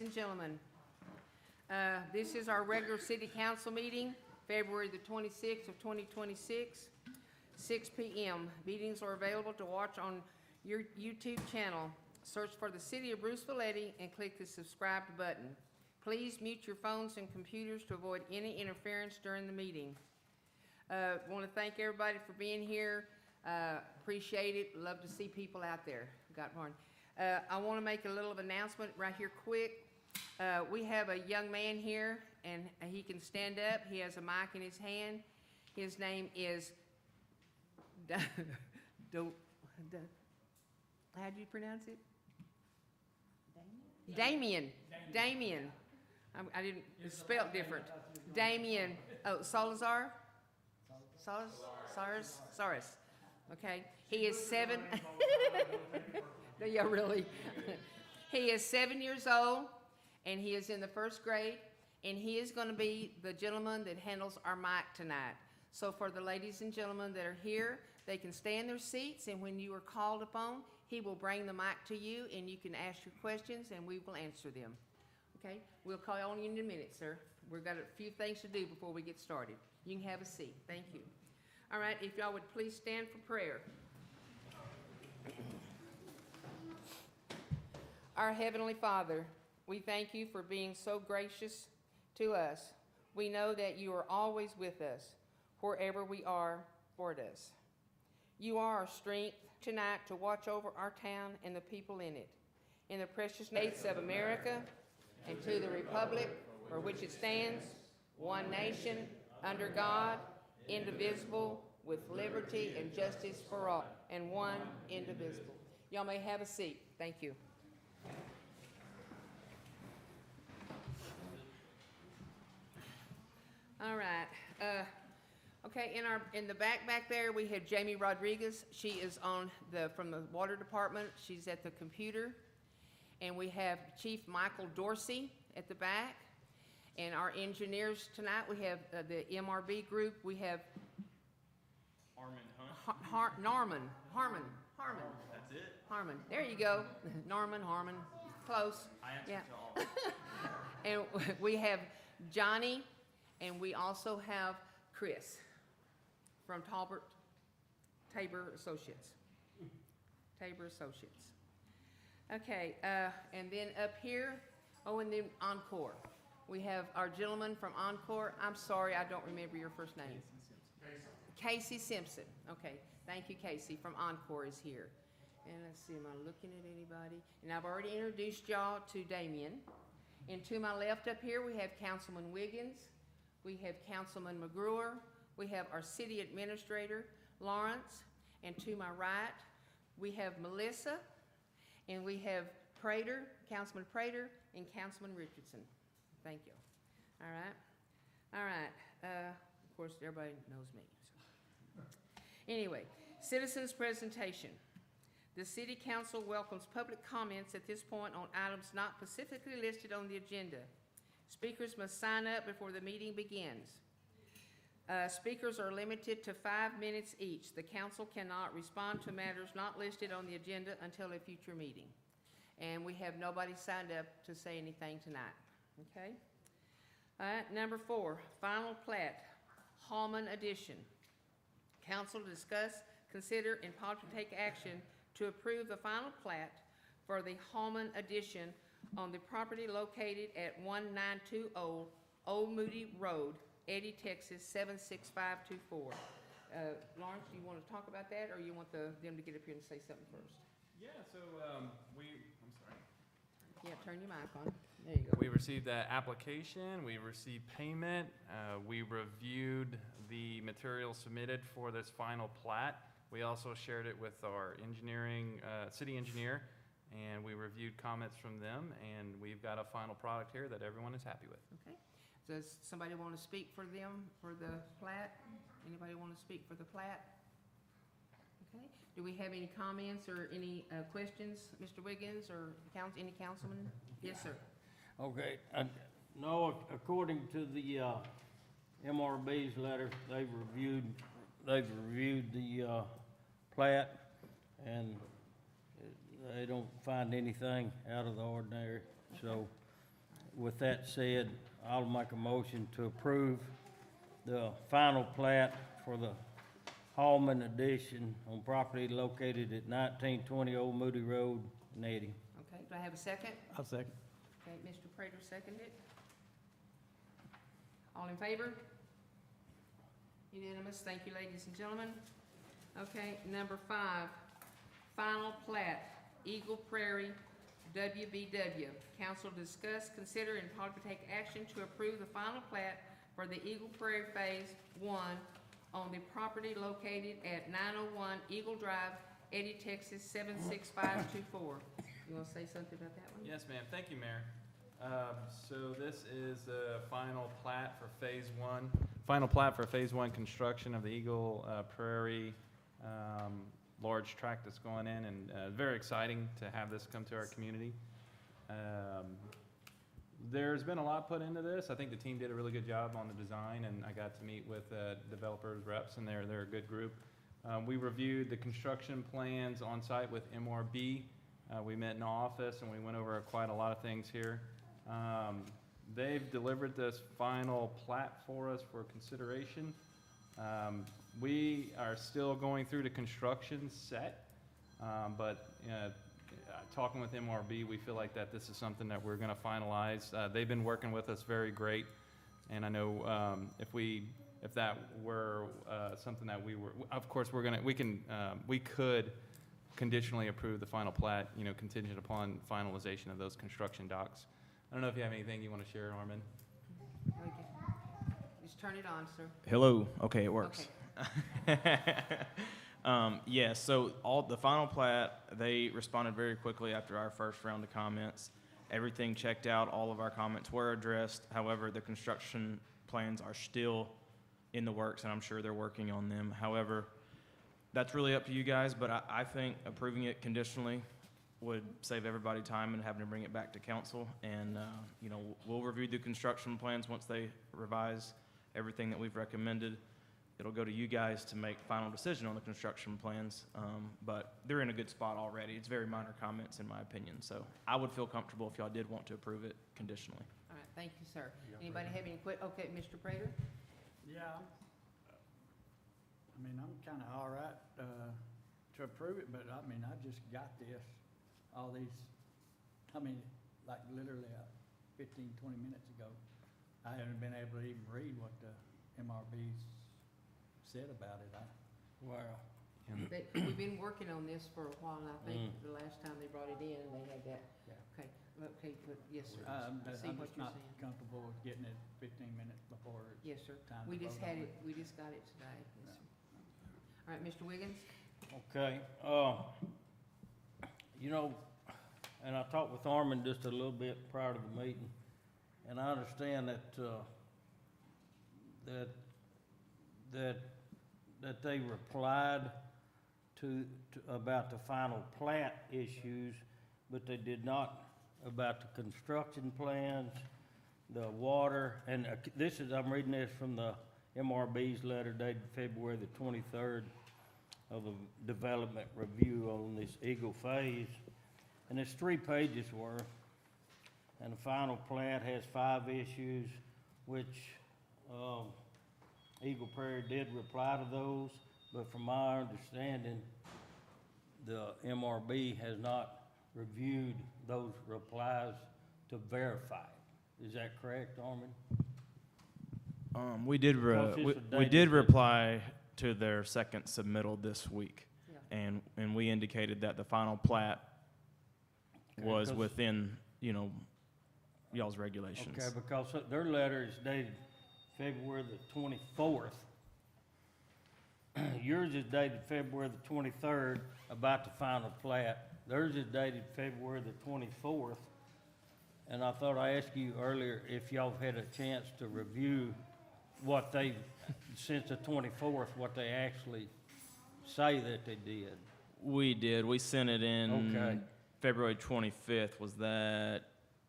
and gentlemen, this is our regular city council meeting, February the 26th of 2026, 6 p.m. Meetings are available to watch on your YouTube channel. Search for the City of Bruceville-Eddy and click the subscribe button. Please mute your phones and computers to avoid any interference during the meeting. Want to thank everybody for being here. Appreciate it. Love to see people out there. Got one. I want to make a little announcement right here quick. We have a young man here, and he can stand up. He has a mic in his hand. His name is how do you pronounce it? Damien. I didn't spell it different. Damien. Oh, Salazar. Saris. Okay. He is 7. Yeah, really. He is 7 years old, and he is in the first grade, and he is going to be the gentleman that handles our mic tonight. So for the ladies and gentlemen that are here, they can stay in their seats, and when you are called upon, he will bring the mic to you, and you can ask your questions, and we will answer them. Okay? We'll call on you in a minute, sir. We've got a few things to do before we get started. You can have a seat. Thank you. All right, if y'all would please stand for prayer. Our Heavenly Father, we thank you for being so gracious to us. We know that you are always with us, wherever we are, toward us. You are our strength tonight to watch over our town and the people in it. In the precious States of America, and to the republic for which it stands, one nation, under God, indivisible, with liberty and justice for all, and one indivisible. Y'all may have a seat. Thank you. All right. Okay. In the back there, we have Jamie Rodriguez. She is from the water department. She's at the computer, and we have Chief Michael Dorsey at the back. And our engineers tonight, we have the MRB group. We have Harmon. That's it. Harmon. There you go. Harmon. Close. I answer Yeah. to all. And we have Johnny, and we also have Chris from Tabor Associates. Okay, and then up here, and then Oncor. We have our gentleman from Oncor. I'm sorry, I don't remember your first name. Casey Simpson. Okay, thank you, Casey, from Oncor is here. And let's see, am I looking at anybody? And I've already introduced y'all to Damien. And to my left up here, we have Councilman Wiggins. We have Councilman McGruer. We have our city administrator, Lawrence. And to my right, we have Melissa. And we have Prater, Councilman Prater, and Councilman Richardson. Thank you. All right. Of course, everybody knows me. So. Anyway, citizens' presentation. The City Council welcomes public comments at this point on items not specifically listed on the agenda. Speakers must sign up before the meeting begins. Speakers are limited to 5 minutes each. The council cannot respond to matters not listed on the agenda until a future meeting. And we have nobody signed up to say anything tonight. Okay? All right, number 4, final plat, Hallman addition. Council to discuss, consider, and possibly take action to approve the final plat for the Hallman addition on the property located at 1920 Old Moody Road, Eddy, Texas 76524. Lawrence, do you want to talk about that, or you want them to get up here and say something first? Yeah, so I'm sorry. Yeah, turn your mic on. There you go. We received that application, we received payment, we reviewed the material submitted for this final plat. We also shared it with our city engineer, and we reviewed comments from them, and we've got a final product here that everyone is happy with. Okay. Does somebody want to speak for them, for the plat? Anybody want to speak for the plat? Okay. Do we have any comments or any questions, Mr. Wiggins, or any councilman? Yes, sir. Okay. No, according to the MRB's letter, they've reviewed the plat, and they don't find anything out of the ordinary. So with that said, I'll make a motion to approve the final plat for the Hallman addition on property located at 1920 Old Moody Road, Eddy. Okay, do I have a second? I'll second. Okay, Mr. Prater seconded. All in favor? Unanimous. Thank you, ladies and gentlemen. Okay, number 5, final plat, Eagle Prairie, WBW. Council discuss, consider, and possibly take action to approve the final plat for the Eagle Prairie Phase 1 on the property located at 901 Eagle Drive, Eddy, Texas, 76524. You want to say something about that one? Yes, ma'am. Thank you, Mayor. So this is the final plat for Phase 1. Final plat for Phase 1 construction of the Eagle Prairie large tract that's going in, and very exciting to have this come to our community. There's been a lot put into this. I think the team did a really good job on the design, and I got to meet with developers, reps, and they're a good group. We reviewed the construction plans on site with MRB. We met in the office, and we went over quite a lot of things here. They've delivered this final plat for us for consideration. We are still going through the construction set, but talking with MRB, we feel like that this is something that we're going to finalize. They've been working with us very great, and I know if that were something that we were, of course, we could conditionally approve the final plat, contingent upon finalization of those construction docs. I don't know if you have anything you want to share, Norman. Okay. Just turn it on, sir. Hello. Okay, it works. Okay. Yeah, so the final plat, they responded very quickly after our first round of comments. Everything checked out. All of our comments were addressed. However, the construction plans are still in the works, and I'm sure they're working on them. However, that's really up to you guys, but I think approving it conditionally would save everybody time and having to bring it back to council. And, we'll review the construction plans once they revise everything that we've recommended. It'll go to you guys to make final decision on the construction plans, but they're in a good spot already. It's very minor comments in my opinion, so I would feel comfortable if y'all did want to approve it conditionally. All right, thank you, sir. Anybody have any okay, Mr. Prater? Yeah, I'm kind of all right to approve it, but I just got all these, like literally 15, 20 minutes ago. I haven't been able to even read what the MRB's said about it. Wow. We've been working on this for a while, and I think the last time they brought it in, they had that. Yeah. Okay, but yes, sir. I'm I see what just you're not saying. comfortable with getting it 15 minutes before it's Yes, sir. time We to just vote had on it, we just got it today. Yes, sir. All right, Mr. Wiggins? Okay, and I talked with Armin just a little bit prior to the meeting, and I understand that they replied to about the final plat issues, but they did not about the construction plans, the water, and I'm reading this from the MRB's letter dated February the 23rd of the development review on this Eagle phase. And it's 3 pages worth. And the final plat has 5 issues, which Eagle Prairie did reply to those. But from my understanding, the MRB has not reviewed those replies to verify it. Is that correct, Armin? We did we did reply to their second submittal this week, Yeah. and we indicated that the final plat was within y'all's regulations. Okay, because their letter is dated February the 24th. Yours is dated February the 23rd about the final plat. Theirs is dated February the 24th. And I thought I asked you earlier if y'all had a chance to review what they, since the 24th, what they actually say that they did. We did. We sent it in Okay. February 25th. Was that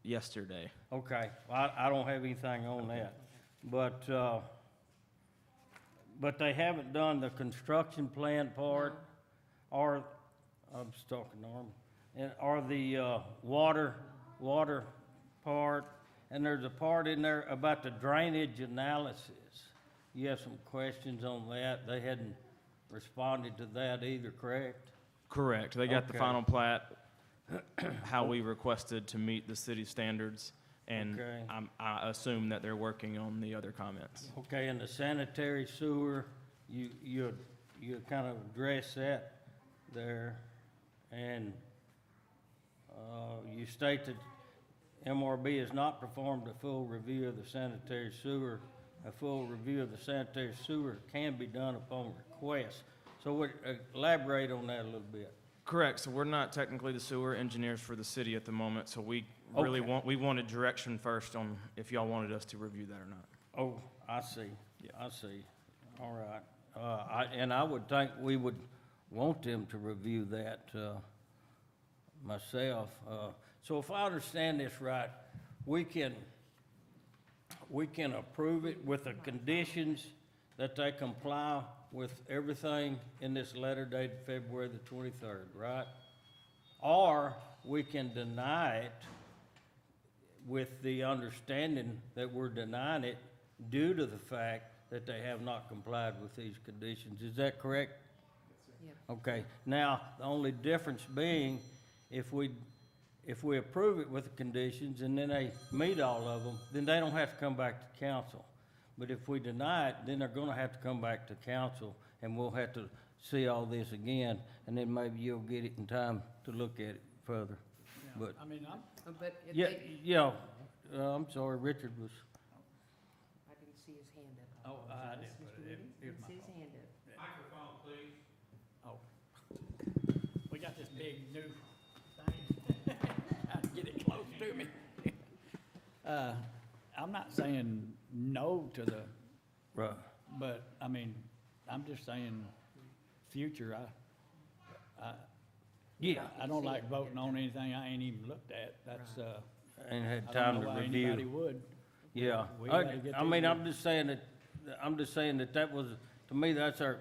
yesterday? Okay, I don't have anything on that. But they haven't done the construction plan part, or, I'm just talking, Norm, or the water part, And there's a part in there about the drainage analysis. You have some questions on that. They hadn't responded to that either, correct? Correct. They got the Okay. final plat, how we requested to meet the city standards, and Okay. I assume that they're working on the other comments. Okay, and the sanitary sewer, you kind of address that there. And, you state that MRB has not performed a full review of the sanitary sewer. A full review of the sanitary sewer can be done upon request. So what, elaborate on that a little bit. Correct. So we're not technically the sewer engineers for the city at the moment, so we really Okay. we wanted direction first on if y'all wanted us to review that or not. Oh, I see. Yeah. I see. All right. And I would think we would want them to review that, myself. So if I understand this right, we can approve it with the conditions that they comply with everything in this letter dated February the 23rd, right? Or we can deny it with the understanding that we're denying it due to the fact that they have not complied with these conditions. Is that correct? Yep. Okay, now, the only difference being, if we approve it with the conditions and then they meet all of them, then they don't have to come back to council. But if we deny it, then they're gonna have to come back to council, and we'll have to see all this again, and then maybe you'll get it in time to look at it further. Yeah, But, I mean, But if yeah, they, yeah, I'm sorry, Richard was, I didn't see his hand up. Oh, I apologize. did, but Mr. it- Williams, it was didn't my see his fault. hand up. we got this big new thing. Trying to get it close to me. I'm not saying no to the, right, but, I mean, I'm just saying, future, yeah, I don't like voting on anything I ain't even looked at. That's, and had I time don't to know why anybody review. would. Yeah, We gotta get I these mean, good- I'm just saying that was, to me, that's our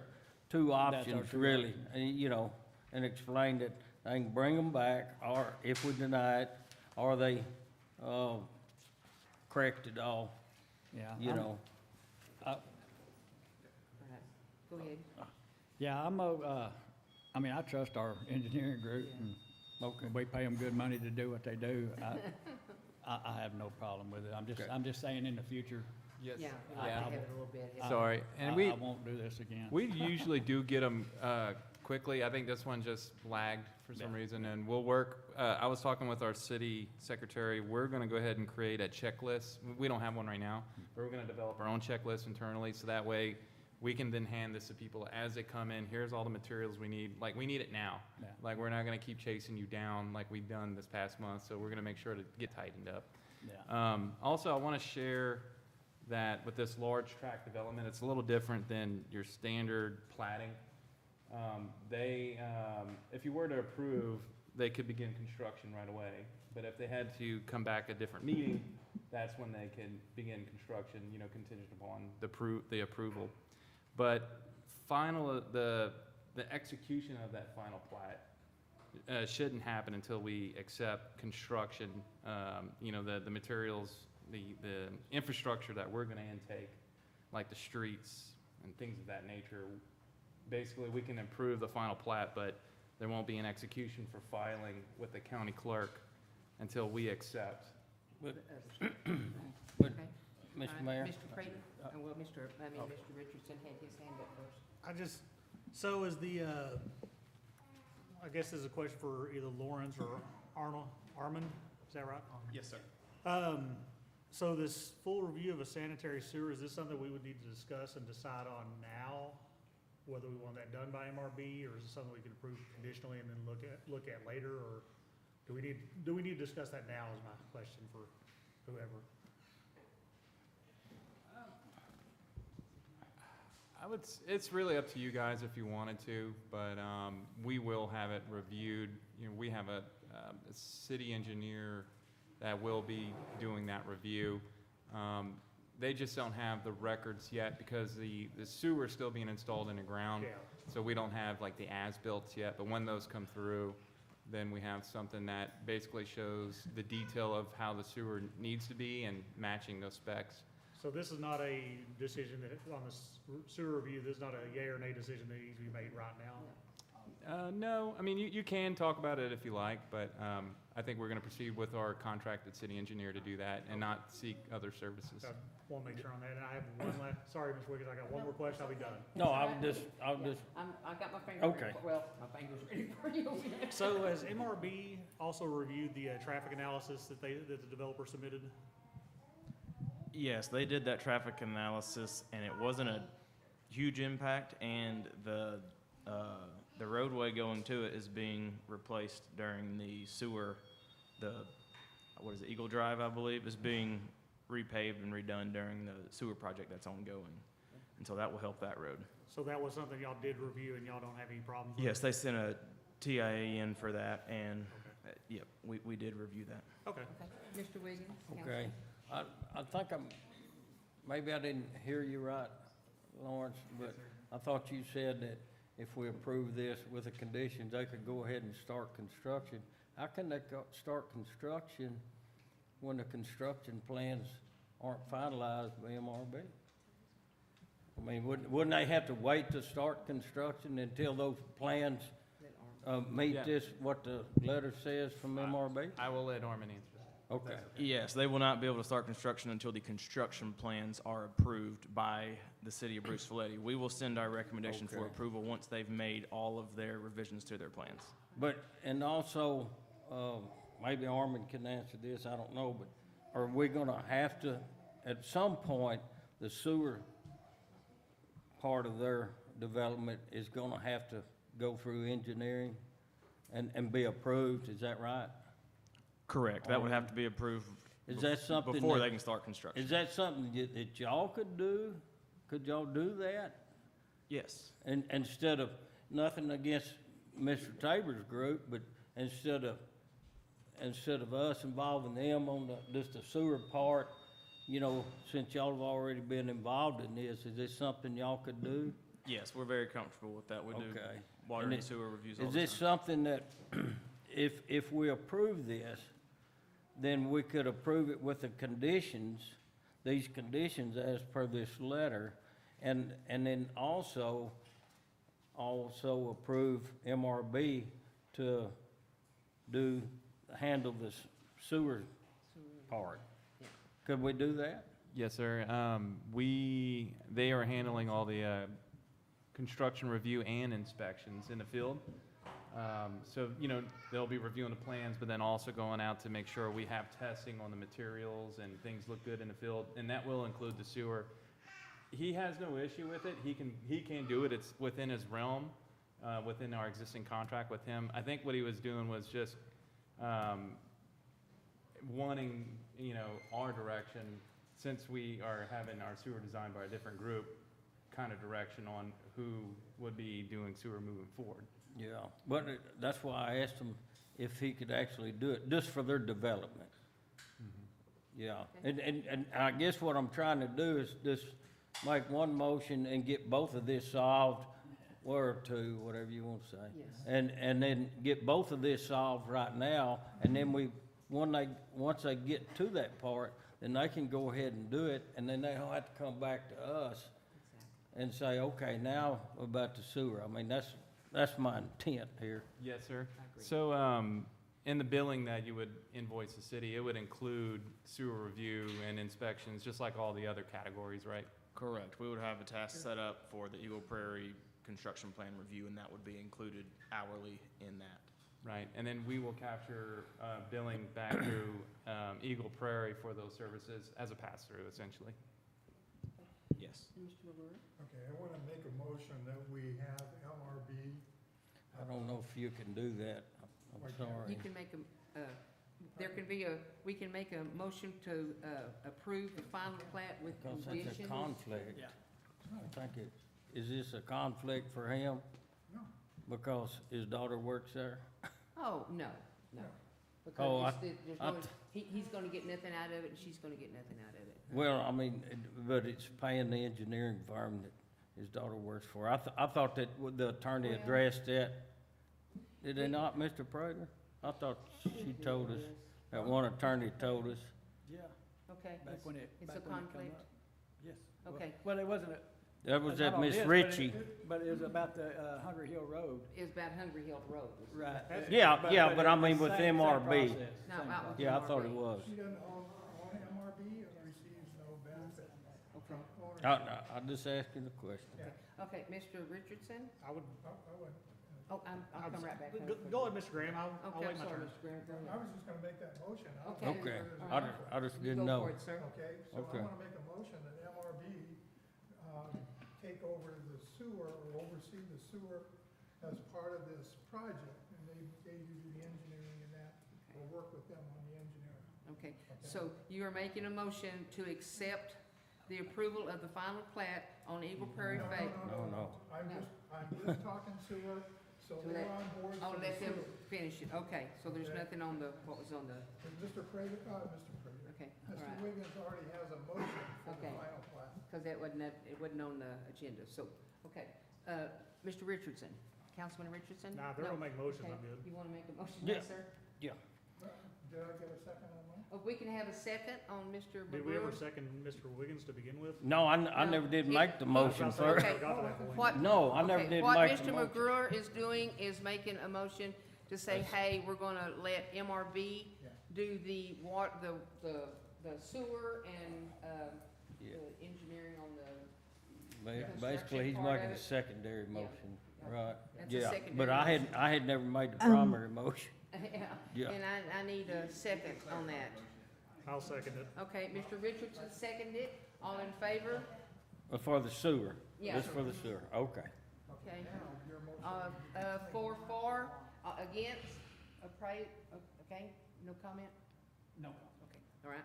two options, two really. options. And, you know, and explain that they can bring them back, or if we deny it, or they, correct it all, Yeah. you know. Right. Go ahead. Yeah, I mean, I trust our engineering group, and Okay. we pay them good money to do what they do. I have no problem with it. Okay. I'm just saying in the future, Yes. Yeah, we like to have it a little bit. I- Sorry, and I we won't do this again. we usually do get them quickly. I think this one just lagged for some Yeah. reason, and we'll work. I was talking with our city secretary. We're going to go ahead and create a checklist. We don't have one right now, but we're going to develop our own checklist internally, so that way we can then hand this to people as they come in. Here's all the materials we need. Like, we need it now. Yeah. Like, we're not going to keep chasing you down like we've done this past month. So we're going to make sure to get tightened up. Yeah. Also, I want to share that with this large tract development, it's a little different than your standard platting. If you were to approve, they could begin construction right away. But if they had to come back a different meeting, that's when they can begin construction, you know, contingent upon the approval. But the execution of that final plat shouldn't happen until we accept construction, you know, the materials, the infrastructure that we're gonna intake, like the streets and things of that nature. Basically, we can improve the final plat, but there won't be an execution for filing with the county clerk until we accept. But, Okay. but, All Mr. right, Mayor, Mr. Prater, well, Mr. Richardson had his hand up first. So is the, I guess this is a question for either Lawrence or Armand, is that right? Yes, sir. So this full review of a sanitary sewer, is this something we would need to discuss and decide on now? Whether we want that done by MRB, or is it something we can approve conditionally and then look at later, or do we need to discuss that now is my question for whoever. It's really up to you guys if you wanted to, but we will have it reviewed. You know, we have a city engineer that will be doing that review. They just don't have the records yet because the sewer is still being installed in the ground. Yeah. So we don't have like the as-built yet, but when those come through, then we have something that basically shows the detail of how the sewer needs to be and matching those specs. So this is not a decision that, on the sewer review, this is not a yea or nay decision that needs to be made right now? No, I mean, you can talk about it if you like, but I think we're going to proceed with our contracted city engineer to do that and not seek other services. I want to make sure on that. And I have one last, sorry, Ms. Wiggins, I got one more question, I'll be done. No, I got my finger Okay. ready, well, my finger's ready for you. So has MRB also reviewed the traffic analysis that the developer submitted? Yes, they did that traffic analysis, and it wasn't a huge impact, and the roadway going to it is being replaced during the sewer, what is it, Eagle Drive, I believe, is being repaved and redone during the sewer project that's ongoing. And so that will help that road. So that was something y'all did review and y'all don't have any problems with? Yes, they sent a TIA in for that, and, yep, we did review that. Okay. Okay. Mr. Wiggins? Okay, I think maybe I didn't hear you right, Lawrence, but I thought you said that if we approve this with the conditions, they could go ahead and start construction. How can they start construction when the construction plans aren't finalized by MRB? I mean, wouldn't they have to wait to start construction until those plans meet Yeah. this, what the letter says from MRB? I will let Armin answer that. Okay. Yes, they will not be able to start construction until the construction plans are approved by the city of Bruceville-Eddy. We will send our recommendation for Okay. approval once they've made all of their revisions to their plans. But, and also, maybe Armin can answer this, I don't know, but are we gonna have to, at some point, the sewer part of their development is gonna have to go through engineering and be approved, is that right? Correct, that would have to be approved Is that something before that- they can start construction. Is that something that y'all could do? Could y'all do that? Yes, And instead of, nothing against Mr. Tabor's group, but instead of us involving them on just the sewer part, you know, since y'all have already been involved in this, is this something y'all could do? yes, we're very comfortable with that. We do Okay. water And and sewer reviews all Is the this time. something that, if we approve this, then we could approve it with the conditions, these conditions as per this letter, and then also approve MRB to handle this sewer part? Yeah. Could we do that? Yes, sir. They are handling all the construction review and inspections in the field. So, you know, they'll be reviewing the plans, but then also going out to make sure we have testing on the materials and things look good in the field, and that will include the sewer. He has no issue with it. He can do it. It's within his realm, within our existing contract with him. I think what he was doing was just wanting, you know, our direction, since we are having our sewer designed by a different group, kind of direction on who would be doing sewer moving forward. Yeah, but that's why I asked him if he could actually do it, just for their development. Yeah, and I guess what I'm trying to do is just make one motion and get both of this solved, or two, whatever you want to say. Yes. And then get both of this solved right now, and then once they get to that part, then they can go ahead and do it, and then they don't have to come back to us and say, okay, now about the sewer. I mean, that's my intent here. Yes, sir. I agree. So, in the billing that you would invoice the city, it would include sewer review and inspections, just like all the other categories, right? Correct. We would have a task set up for the Eagle Prairie construction plan review, and that would be included hourly in that. Right, and then we will capture billing back through Eagle Prairie for those services as a pass-through, essentially. Yes. Mr. McGuire? Okay, I want to make a motion that we have MRB. I don't know if you can do that. I'm Why You sorry. can make we can make a motion to approve the final plat with Because conditions. it's a conflict. Yeah. I think is this a conflict for him? No. Because his daughter works there? Oh, no. Oh, Because I he's gonna get nothing out of it, and she's gonna get nothing out of it. Well, I mean, but it's paying the engineering firm that his daughter works for. I thought that the attorney Well- addressed that. Did they not, Mr. Prater? I thought she told us, that one attorney told us. Yeah, Okay, back when it, it's back a when it come conflict. up. Yes. Well- Okay. Well, it wasn't, That was not at on Miss this, Ritchie. but it was about the, Hungry Hill Road. It's about Hungry Hill Road. Right. Yeah, yeah, but I it- mean with same MRB. process, No, same out with process. Yeah, I thought it MRB. was. She doesn't own MRB and receives no benefit from Okay. ownership. I'm just asking the question. Okay, Mr. Richardson? I would, I wouldn't. Oh, I'll come right back. go ahead, Mr. Graham, I'll Okay, wait I'm my sorry, turn. Mr. Graham, go I ahead. was just gonna make that motion. I don't Okay. think Okay, there's a I conflict. just You didn't go know. for it, sir. Okay, so Okay. I wanna make a motion that MRB, take over the sewer or oversee the sewer as part of this project. And they do the engineering and that, we'll work with them on the engineering. Okay, so you are making a motion to accept the approval of the final plat on Eagle Prairie No, Phase. No. I'm No. just talking sewer, so So they're that- on board I'll for the let them sewer. finish it. Okay, so there's Okay. nothing on the, what was on the, Mr. Prater, Mr. Prater, okay, all Mr. right. Wiggins already has a motion for the Okay. final plat. Because that wasn't, it wasn't on the agenda, so, okay. Mr. Richardson, Councilman Richardson? Nah, if they're No? gonna make motions, Okay, I'm good. you want to make a motion, Yeah. yes, sir? Did I get a second on that? Oh, we can have a second on Mr. Did we ever McGruer? second Mr. Wiggins to begin with? No, I No. never did It- make the I was motion, about to say, sir. we Okay. never got to that point. What? No, I never Okay, did what make the Mr. motion. McGruer is doing is making a motion to say, hey, we're gonna let MRB Yeah. do the the sewer and, Yeah. the engineering on the, Basically, he's construction part making of a it. secondary motion, right? That's a Yeah, secondary but I had never made the primary motion. Yeah. and I need a second on that. I'll second it. Okay, Mr. Richardson seconded it, all in favor? For the sewer. Yeah. Just for the sewer, okay. Okay. Now, your motion. 4, against, okay, no comment? No. Okay, all right.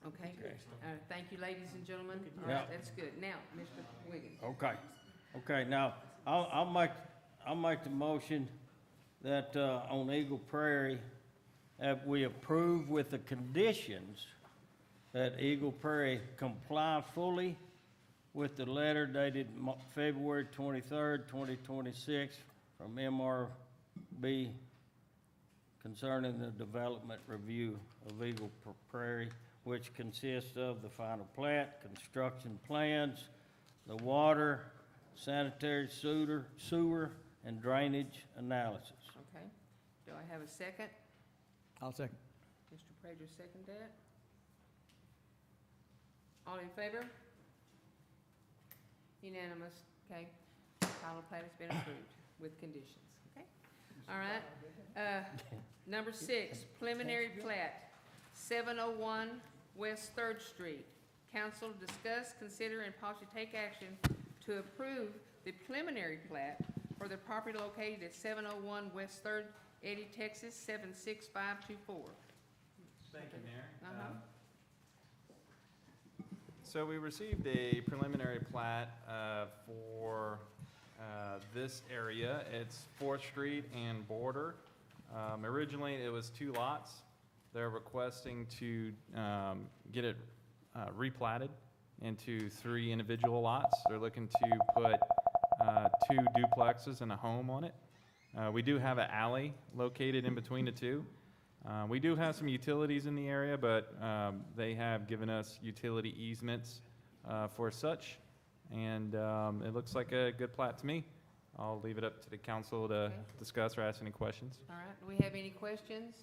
Okay, Okay. thank you, ladies and gentlemen. All Yeah. right, that's good. Now, Mr. Wiggins. Okay, now, I'll make the motion that, on Eagle Prairie, that we approve with the conditions that Eagle Prairie comply fully with the letter dated February 23rd, 2026 from MRB concerning the development review of Eagle Prairie, which consists of the final plat, construction plans, the water, sanitary sewer, and drainage analysis. Okay, do I have a second? I'll second. Mr. Prater, second that. All in favor? Unanimous, okay. Final plat has been approved with conditions, okay? All right, number 6, preliminary plat, 701 West Third Street. Council discuss, consider, and possibly take action to approve the preliminary plat for the property located at 701 West Third, Eddy, Texas, 76524. Thank you, Mayor. Uh-huh. So we received a preliminary plat for this area. It's 4th Street and Border. Originally, it was 2 lots. They're requesting to get it replatted into 3 individual lots. They're looking to put 2 duplexes and a home on it. We do have an alley located in between the 2. We do have some utilities in the area, but they have given us utility easements for such, and it looks like a good plat to me. I'll leave it up to the council to Okay. discuss or ask any questions. All right, do we have any questions?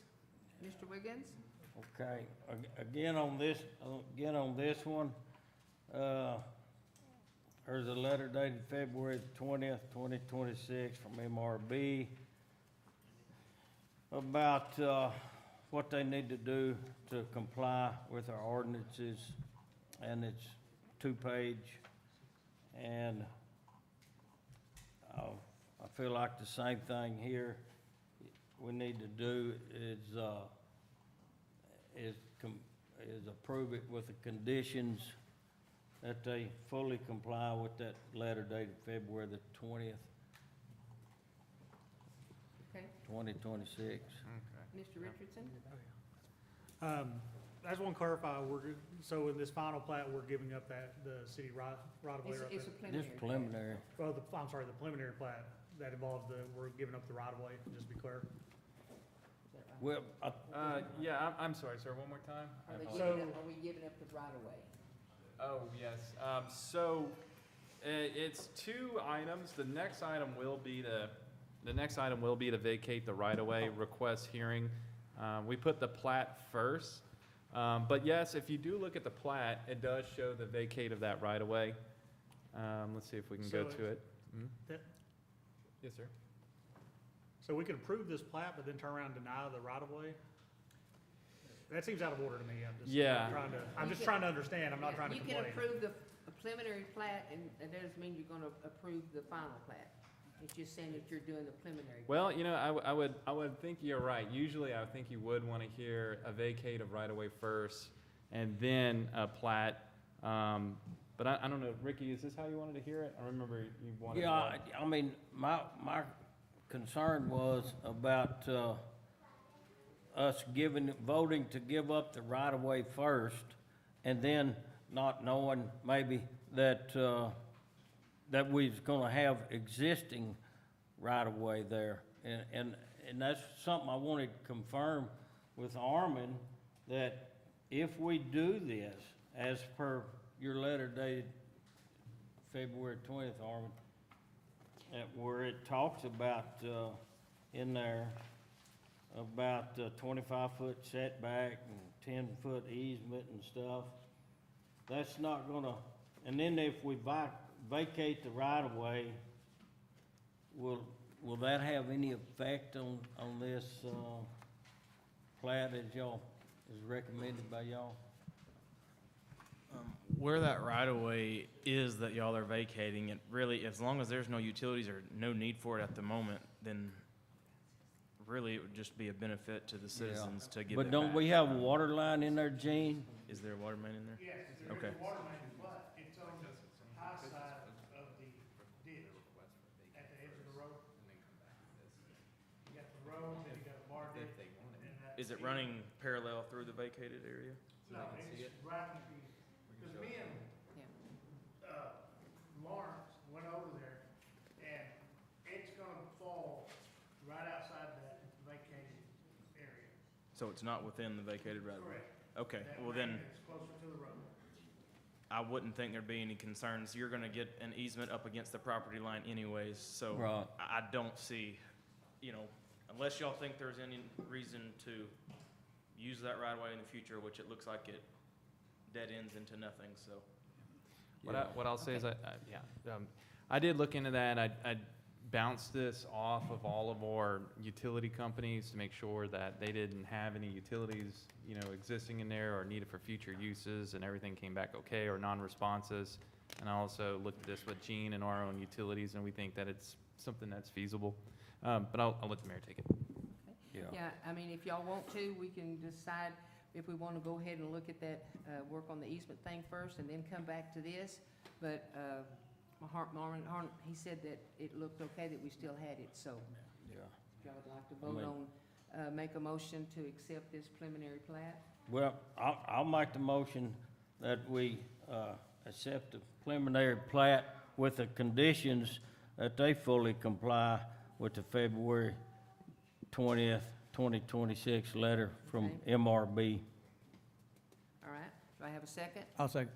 Mr. Wiggins? Okay, again on this one, there's a letter dated February 20th, 2026 from MRB about, what they need to do to comply with our ordinances, and it's 2-page, and, I feel like the same thing here we need to do is approve it with the conditions that they fully comply with that letter dated February the 20th, Okay, 2026. Mr. Richardson? I just want to clarify, so in this final plat, we're giving up the city right of way. It's a This preliminary. preliminary, I'm sorry, the preliminary plat. that involves we're giving up the right of way, just to be clear? Is that right? Well, Yeah, I'm sorry, sir, one more time? I Are they apologize. giving up, are we giving up the right of way? Oh, yes. So it's two items. The next item will be to vacate the right-of-way request hearing. We put the plat first. But yes, if you do look at the plat, it does show the vacate of that right-of-way. Let's see if we can go So to it. Mhm. that- Yes, sir. So we could approve this plat, but then turn around and deny the right of way? That seems out of order to me. Yeah. I'm just trying to understand. I'm not Yeah, trying to You complain. can approve the preliminary plat, and that doesn't mean you're gonna approve the final plat. It's just saying that you're doing the preliminary. Well, I would think you're right. Usually, I would think you would want to hear a vacate of right-of-way first, and then a plat. But I don't know, Ricky, is this how you wanted to hear it? I remember you wanted. yeah, I mean, my concern was about, us voting to give up the right-of-way first, and then not knowing maybe that, that we was gonna have existing right-of-way there. And that's something I wanted to confirm with Armin, that if we do this, as per your letter dated February 20th, Armin, where it talks about, in there, about 25-foot setback and 10-foot easement and stuff, that's not gonna, and then if we vacate the right-of-way, will that have any effect on this, plat as recommended by y'all? Where that right-of-way is that y'all are vacating, it really, as long as there's no utilities or no need for it at the moment, then really it would just be a benefit to the citizens to give it But don't back. we have a water line in there, Gene? Is there a water main in there? Yes, Okay. there is a water main, but it's on the high side of the ditch, at the edge of the road. You got the road, then you got a bar ditch, and that. Is it running parallel through the vacated area? No, it's right in the, because me and, Lawrence went over there, and it's gonna fall right outside that vacated area. So it's not within the vacated right-of-way? Correct. Okay, That well main then, is closer to the road. I wouldn't think there'd be any concerns. You're gonna get an easement up against the property line anyways, so Right. I don't see, unless y'all think there's any reason to use that right-of-way in the future, which it looks like it dead ends into nothing, so. What I'll say is, I did look into that. I bounced this off of all of our utility companies to make sure that they didn't have any utilities, existing in there or needed for future uses, and everything came back okay or non-responses. And I also looked at this with Gene and our own utilities, and we think that it's something that's feasible. But I'll let the mayor take it. Yeah, I mean, if y'all want to, we can decide if we want to go ahead and look at that, work on the easement thing first and then come back to this. But, Marvin, he said that it looked okay, that we still had it, so Yeah. if y'all would like to vote on, make a motion to accept this preliminary plat. Well, I'll make the motion that we, accept the preliminary plat with the conditions that they fully comply with the February 20th, 2026 letter from Okay. MRB. All right, do I have a second? I'll say.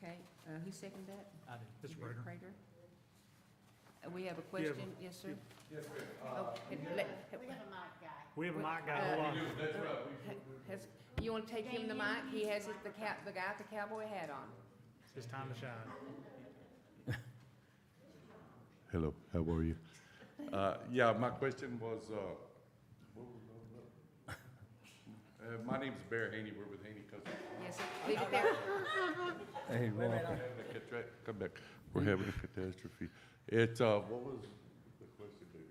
Okay, who seconded that? I did. Mr. Prater. Prater? We have a question, yes, sir? Yes, ma'am. We have a mic guy, hold on. You want to take him the mic? He has the guy with the cowboy hat on. It's his time to shine. Hello, how are you? Yeah, my question was, what was my name's Bear Haney, we're with Haney Cousins. Yes, sir. Leave it there. Hey, welcome. Come back, we're having a catastrophe. What was the question, baby?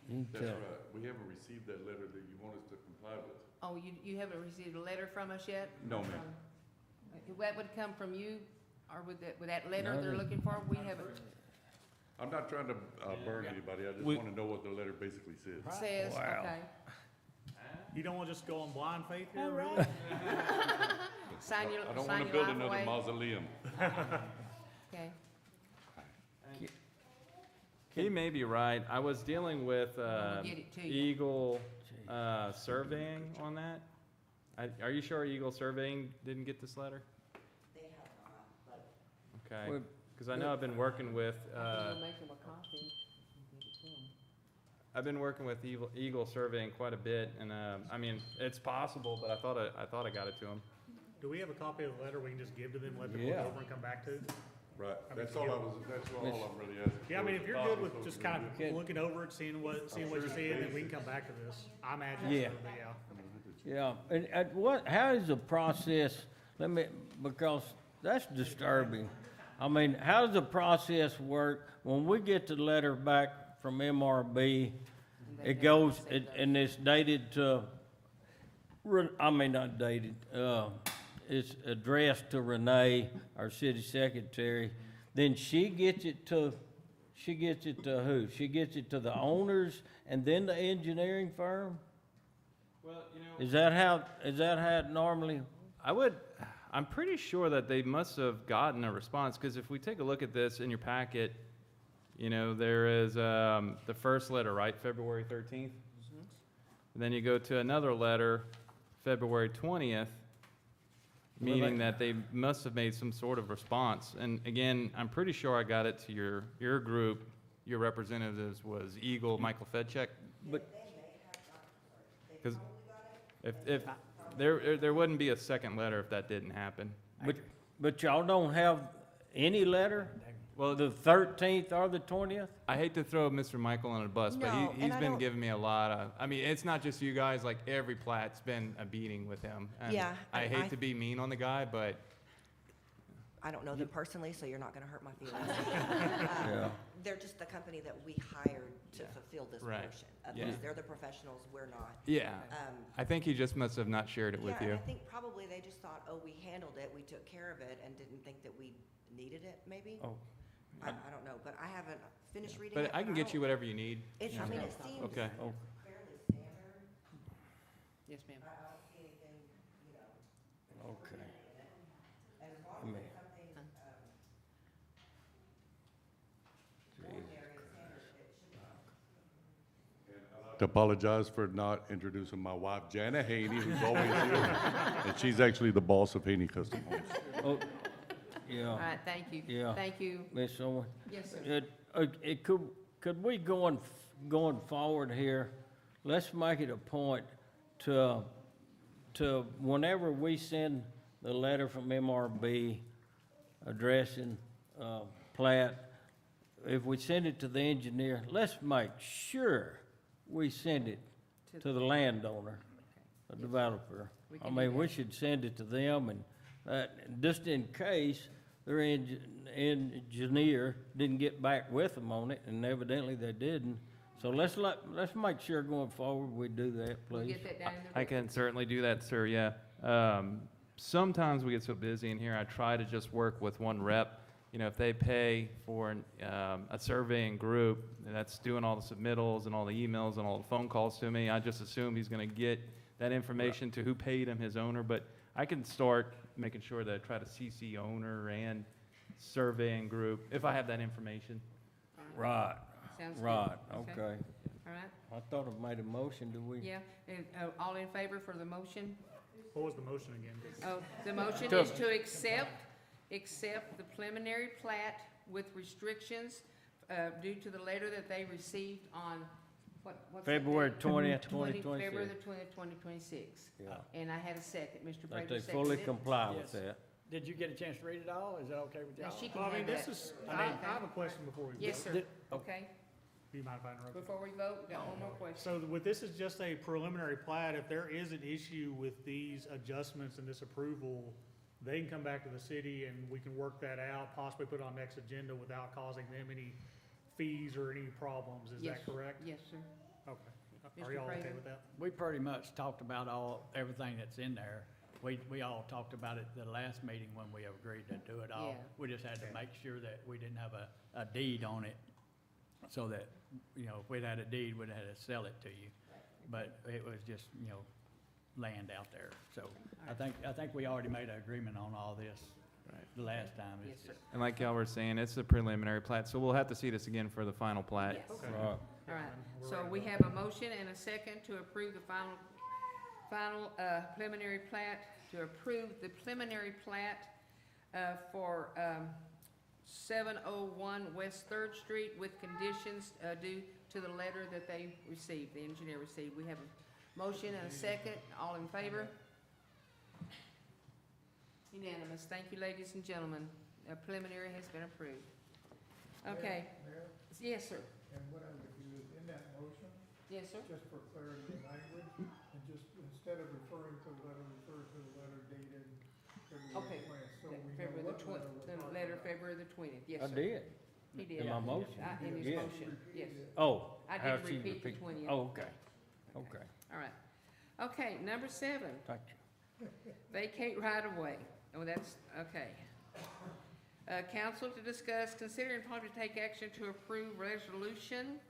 You can That's tell. right, we haven't received that letter that you want us to comply with. Oh, you haven't received a letter from us yet? No, ma'am. That would come from you, or with that letter No, they're they- looking for? We haven't, I'm not trying to burn anybody, I just We- want to know what the letter basically says. says, Wow. okay. You don't want to just go on blind faith here, really? Sign your I don't want sign to your build life another away. mausoleum. Okay. He may be right. I was dealing with We'll get it to you. Eagle Surveying on that. Are you sure Eagle Surveying didn't get this letter? They have not, but Okay, Well, because I know I've been working with, I can go make them a copy and give it to 'em. I've been working with Eagle Surveying quite a bit, and, I mean, it's possible, but I thought I got it to him. Do we have a copy of the letter we can just give to them, let them look Yeah. over and come back to? Right, I mean, that's all that's all I'm really asking. Yeah, I mean, if you're good with just kind Okay. of looking over it, seeing what you're seeing, then we can come back to this. I imagine Yeah. so, but yeah. Yeah, and how is the process, because that's disturbing. I mean, how does the process work? When we get the letter back from MRB, it goes, and it's dated to, not dated, it's addressed to Renee, our city secretary. Then she gets it to who? She gets it to the owners and then the engineering firm? Well, Is that how it normally? I'm pretty sure that they must have gotten a response, because if we take a look at this in your packet, there is the first letter, right, February 13th? And then you go to another letter, February 20th, meaning that they must have made some sort of response. And again, I'm pretty sure I got it to your group, your representatives was Eagle, Michael Fedcheck. But, Because if there wouldn't be a second letter if that didn't happen. but y'all don't have any letter? Well, The 13th or the 20th? I hate to throw Mr. Michael on a bus, but No, he's and I been don't- giving me a lot of, I mean, it's not just you guys, like every Plat's been a beating with him. And Yeah, I and hate I- to be mean on the guy, but I don't know them personally, so you're not gonna hurt my feelings. Yeah. They're just the company that we hired to Yeah. fulfill this Right. portion of Yeah. this. They're the professionals, we're not. yeah. Um, I think he just must have not shared it with yeah, and you. I think probably they just thought, oh, we handled it, we took care of it, and didn't think that we needed it, maybe? Oh. I don't know, but I haven't finished reading it. But I can get you whatever you need. It's, I mean, it seems Okay. Oh, fairly standard. Yes, ma'am. I don't see anything, okay. and as long I as mean- it's something, ordinary and standard, it should be. To apologize for not introducing my wife, Jana Haney, who's always here, and she's actually the boss of Haney Custom Homes. Oh, All yeah, right, thank you. Yeah. Thank you. Miss Owen. Yes, sir. Could we going forward here, let's make it a point to whenever we send the letter from MRB addressing, Plat, if we send it to the engineer, let's make sure we send it to the landowner, the developer. We I can do mean, we that. should send it to them, and, just in case their engineer didn't get back with them on it, and evidently they didn't. So let's make sure going forward we do that, We'll please. get that down in the. I can certainly do that, sir, yeah. Sometimes we get so busy in here, I try to just work with one rep. If they pay for a surveying group that's doing all the submittals and all the emails and all the phone calls to me, I just assume he's gonna get that information to who paid him, his owner. But I can start making sure that I try to CC owner and surveying group, if I have that information. Right, Sounds good. right, Okay. okay. All right, I thought I made a motion, do we? yeah, and, all in favor for the motion? What was the motion again? Oh, the motion To- is to accept the preliminary plat with restrictions, due to the letter that they received on, what's that February date? 20th, February 2026. the 20th, 2026. Yeah, And I had a second, Mr. that Prater they seconded fully it. comply with Yes. that. Did you get a chance to read it all? Is that okay with Now, y'all? she can Well, I mean, have this that. is, I have a question before we vote. Yes, sir. Did- Okay, Do you mind if I interrupt? before we vote, got one more question. So with this is just a preliminary plat, if there is an issue with these adjustments and this approval, they can come back to the city and we can work that out, possibly put it on next agenda without causing them any fees or any problems, is Yes. that correct? Yes, sir. Okay. Mr. Are y'all okay Prater? with that? We pretty much talked about everything that's in there. We all talked about it the last meeting when we agreed to do it all. Yeah. We just had to Okay. make sure that we didn't have a deed on it, so that, if we'd had a deed, we'd have had to sell it to you. But it was just, land out there. So I think we already made an agreement on all this. the last time. Yes, It's sir. just, And like y'all were saying, it's a preliminary plat, so we'll have to see this again for the final plat. Yes. Okay. Right. All right, We're so ready we to have a motion and a second to approve the final preliminary plat, to approve the preliminary plat for 701 West Third Street with conditions due to the letter that they received, the engineer received. We have a motion and a second. All in favor? Unanimous. Thank you, ladies and gentlemen. Preliminary has been approved. Okay. Mayor, Yes, sir. and what I would do is in that motion, Yes, sir. just for clarity of language, and just instead of referring to the letter, refer to the letter dated Okay. February 20th, so we know February the what letter we're the talking letter, about. February the 20th. Yes, I sir. did. He did. In my motion? In his Yeah. motion, yes. Oh. I how didn't she repeat the repeat- 20th. Oh, okay, okay. All right. Okay, number 7, Thank you. vacate right of way. Oh, that's, okay. Council to discuss, consider and possibly take action to approve resolution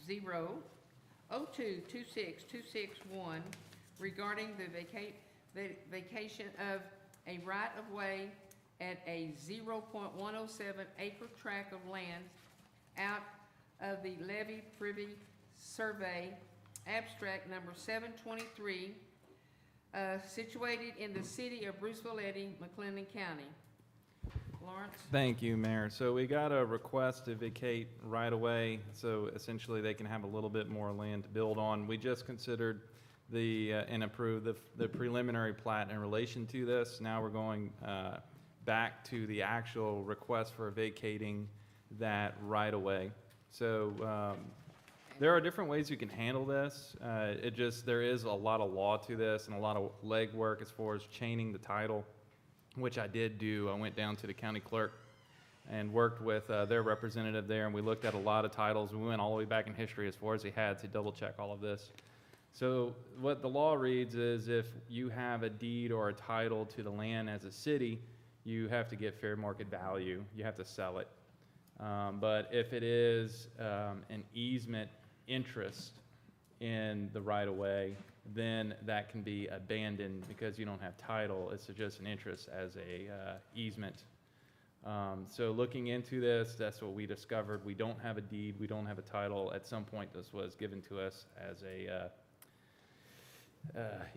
0022661 regarding the vacation of a right of way at a 0.107 acre tract of land out of the levy privy survey abstract number 723, situated in the city of Bruceville-Eddy, McLennan County. Lawrence? Thank you, Mayor. So we got a request to vacate right away, so essentially they can have a little bit more land to build on. We just considered and approved the preliminary plat in relation to this. Now we're going back to the actual request for vacating that right away. So there are different ways you can handle this. There is a lot of law to this and a lot of legwork as far as chaining the title, which I did do. I went down to the county clerk and worked with their representative there, and we looked at a lot of titles. We went all the way back in history as far as he had to double check all of this. So what the law reads is if you have a deed or a title to the land as a city, you have to get fair market value. You have to sell it. But if it is an easement interest in the right-of-way, then that can be abandoned because you don't have title. It's just an interest as a easement. So looking into this, that's what we discovered. We don't have a deed. We don't have a title. At some point, this was given to us as a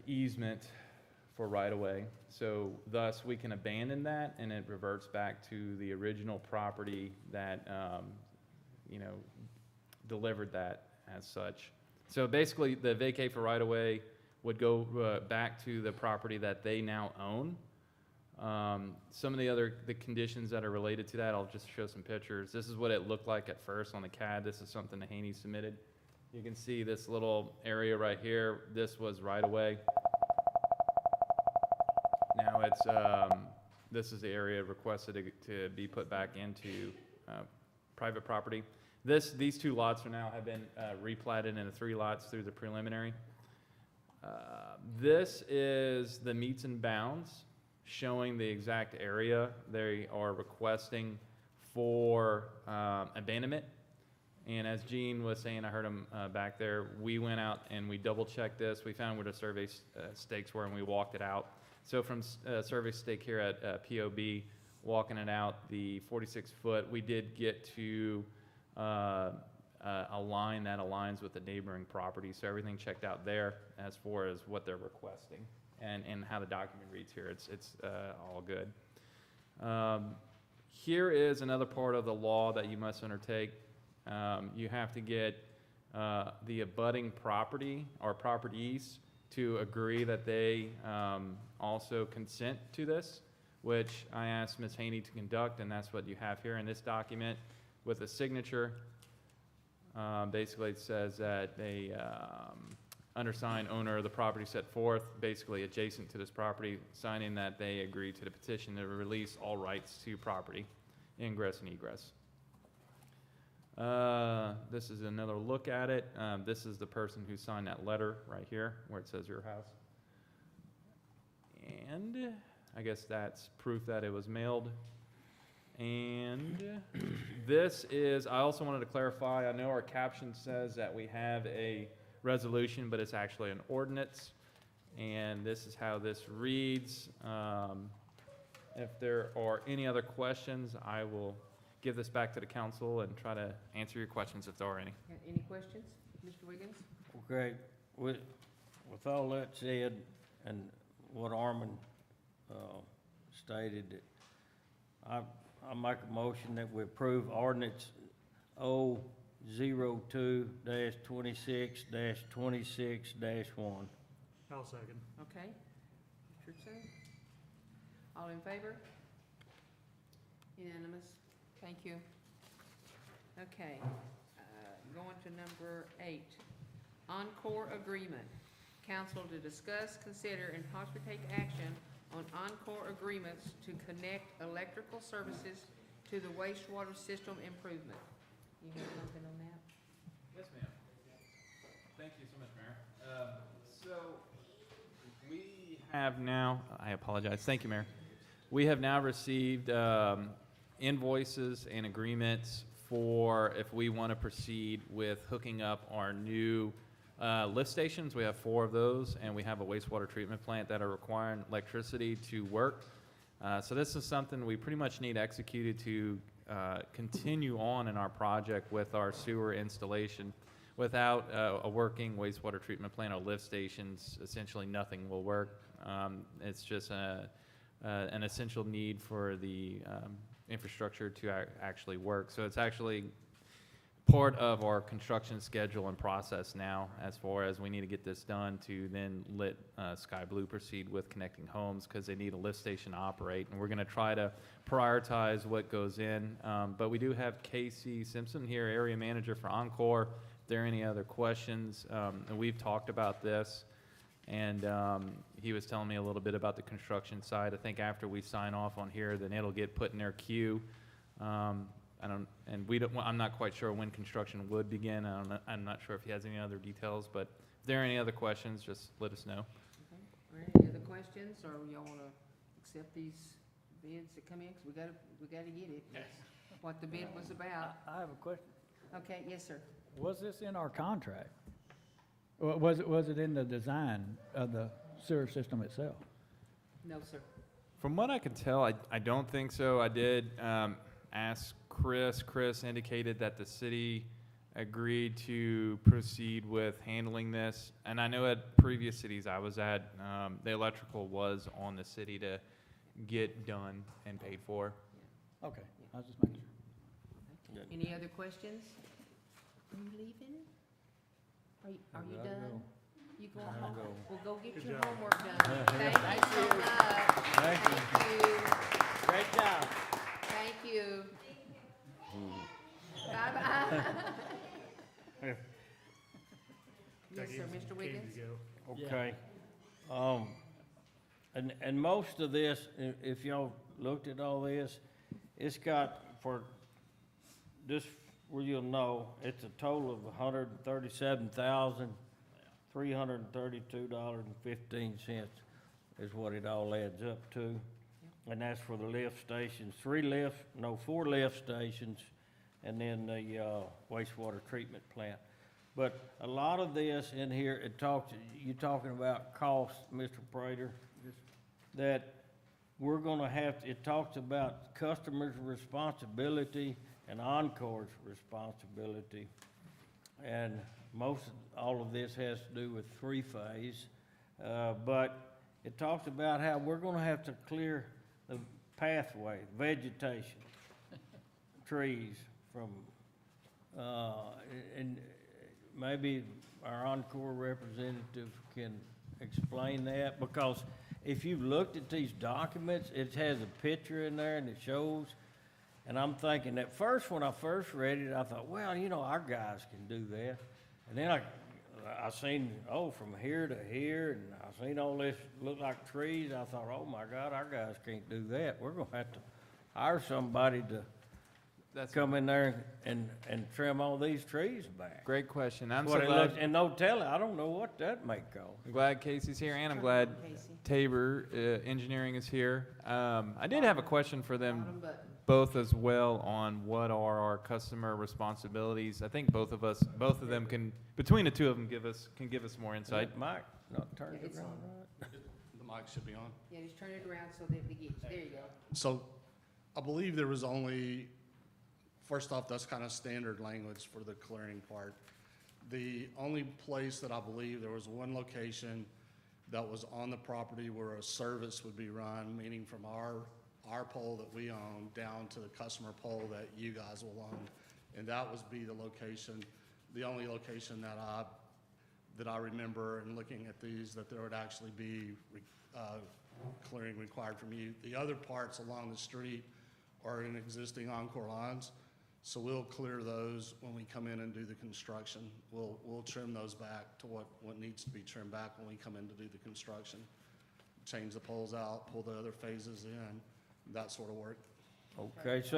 easement for right-of-way. So thus, we can abandon that, and it reverts back to the original property that, delivered that as such. So basically, the vacate for right-of-way would go back to the property that they now own. Some of the conditions that are related to that, I'll just show some pictures. This is what it looked like at first on the CAD. This is something that Haney submitted. You can see this little area right here. This was right-of-way. Now this is the area requested to be put back into private property. These two lots have been replatted into 3 lots through the preliminary. This is the meets and bounds showing the exact area they are requesting for abandonment. And as Gene was saying, I heard him back there, we went out and we double checked this. We found where the survey stakes were and we walked it out. So from survey stake here at POB, walking it out, the 46-foot, we did get to a line that aligns with the neighboring property. So everything checked out there as far as what they're requesting and how the document reads here. It's all good. Here is another part of the law that you must undertake. You have to get the abutting property or properties to agree that they also consent to this, which I asked Ms. Haney to conduct, and that's what you have here in this document with a signature. Basically, it says that the undersigned owner of the property set forth, basically adjacent to this property, signing that they agree to the petition to release all rights to property, ingress and egress. This is another look at it. This is the person who signed that letter right here where it says your house. And I guess that's proof that it was mailed. And this is, I also wanted to clarify, I know our caption says that we have a resolution, but it's actually an ordinance. And this is how this reads. If there are any other questions, I will give this back to the council and try to answer your questions if there are any. Any questions, Mr. Wiggins? Okay, with all that said, and what Armin stated, I make a motion that we approve ordinance 002-26-26-1. I'll second. Okay. Richardson? All in favor? Unanimous. Thank you. Okay, going to number 8. Oncor Agreement. Council to discuss, consider, and possibly take action on Oncor Agreements to connect electrical services to the wastewater system improvement. You have something on that? Yes, ma'am. Thank you so much, Mayor. So we have now, I apologize. Thank you, Mayor. We have now received invoices and agreements for if we want to proceed with hooking up our new lift stations. We have 4 of those, and we have a wastewater treatment plant that are requiring electricity to work. So this is something we pretty much need executed to continue on in our project with our sewer installation. Without a working wastewater treatment plant or lift stations, essentially nothing will work. It's just an essential need for the infrastructure to actually work. So it's actually part of our construction schedule and process now, as far as we need to get this done to then let Sky Blue proceed with connecting homes, because they need a lift station to operate, and we're going to try to prioritize what goes in. But we do have Casey Simpson here, area manager for Oncor. If there are any other questions, and we've talked about this, and he was telling me a little bit about the construction side. I think after we sign off on here, then it'll get put in their queue. I'm not quite sure when construction would begin. I'm not sure if he has any other details, but if there are any other questions, just let us know. Okay. All right, any other questions, or y'all want to accept these bids that come in? Because we gotta get it. Yes. What the bid was about. I have a question. Okay, yes, sir. Was this in our contract? Or was it in the design of the sewer system itself? No, sir. From what I can tell, I don't think so. I did ask Chris. Chris indicated that the city agreed to proceed with handling this. And I know at previous cities I was at, the electrical was on the city to get done and paid for. Okay, I was just making sure. Any other questions? Are you leaving? Are you done? You going home? Well, go get Good your job. homework done. Thank you so much. Thank you. Thank you. Great job. Thank you. Bye-bye. Yes, sir, Mr. Wiggins? Okay. And most of this, if y'all looked at all this, it's got for, just where you'll know, it's a total of $137,332.15 is what it all adds up to. And that's for the lift stations, 4 lift stations, and then the wastewater treatment plant. But a lot of this in here, you're talking about cost, Mr. Prater, that we're gonna it talks about customers' responsibility and Encore's responsibility. And all of this has to do with 3-phase. But it talks about how we're gonna have to clear the pathway, vegetation, trees from, and maybe our Oncor representative can explain that, because if you've looked at these documents, it has a picture in there and it shows, and I'm thinking, at first, when I first read it, I thought, well, our guys can do that. And then I seen, from here to here, and I seen all this look like trees. I thought, oh my God, our guys can't do that. We're gonna have to hire somebody to come in there and trim all these trees back. Great question. I'm so What it glad. looks, and no telling, I don't know what that may cost. I'm glad Casey's here, and I'm glad Casey. Tabor Engineering is here. I did have a question for them Bottom button. both as well on what are our customer responsibilities. I think both of them can, between the two of them, can give us more insight. Mike, not turned Yeah, it's around on. right? mic should be on. Yeah, just turn it around so that it gets, there you go. So I believe there was only, first off, that's kind of standard language for the clearing part. The only place that I believe there was one location that was on the property where a service would be run, meaning from our pole that we own down to the customer pole that you guys will own. And that was be the location, the only location that I remember in looking at these, that there would actually be clearing required from you. The other parts along the street are in existing Oncor lines, so we'll clear those when we come in and do the construction. We'll trim those back to what needs to be trimmed back when we come in to do the construction. Change the poles out, pull the other phases in, that sort of work. Okay, so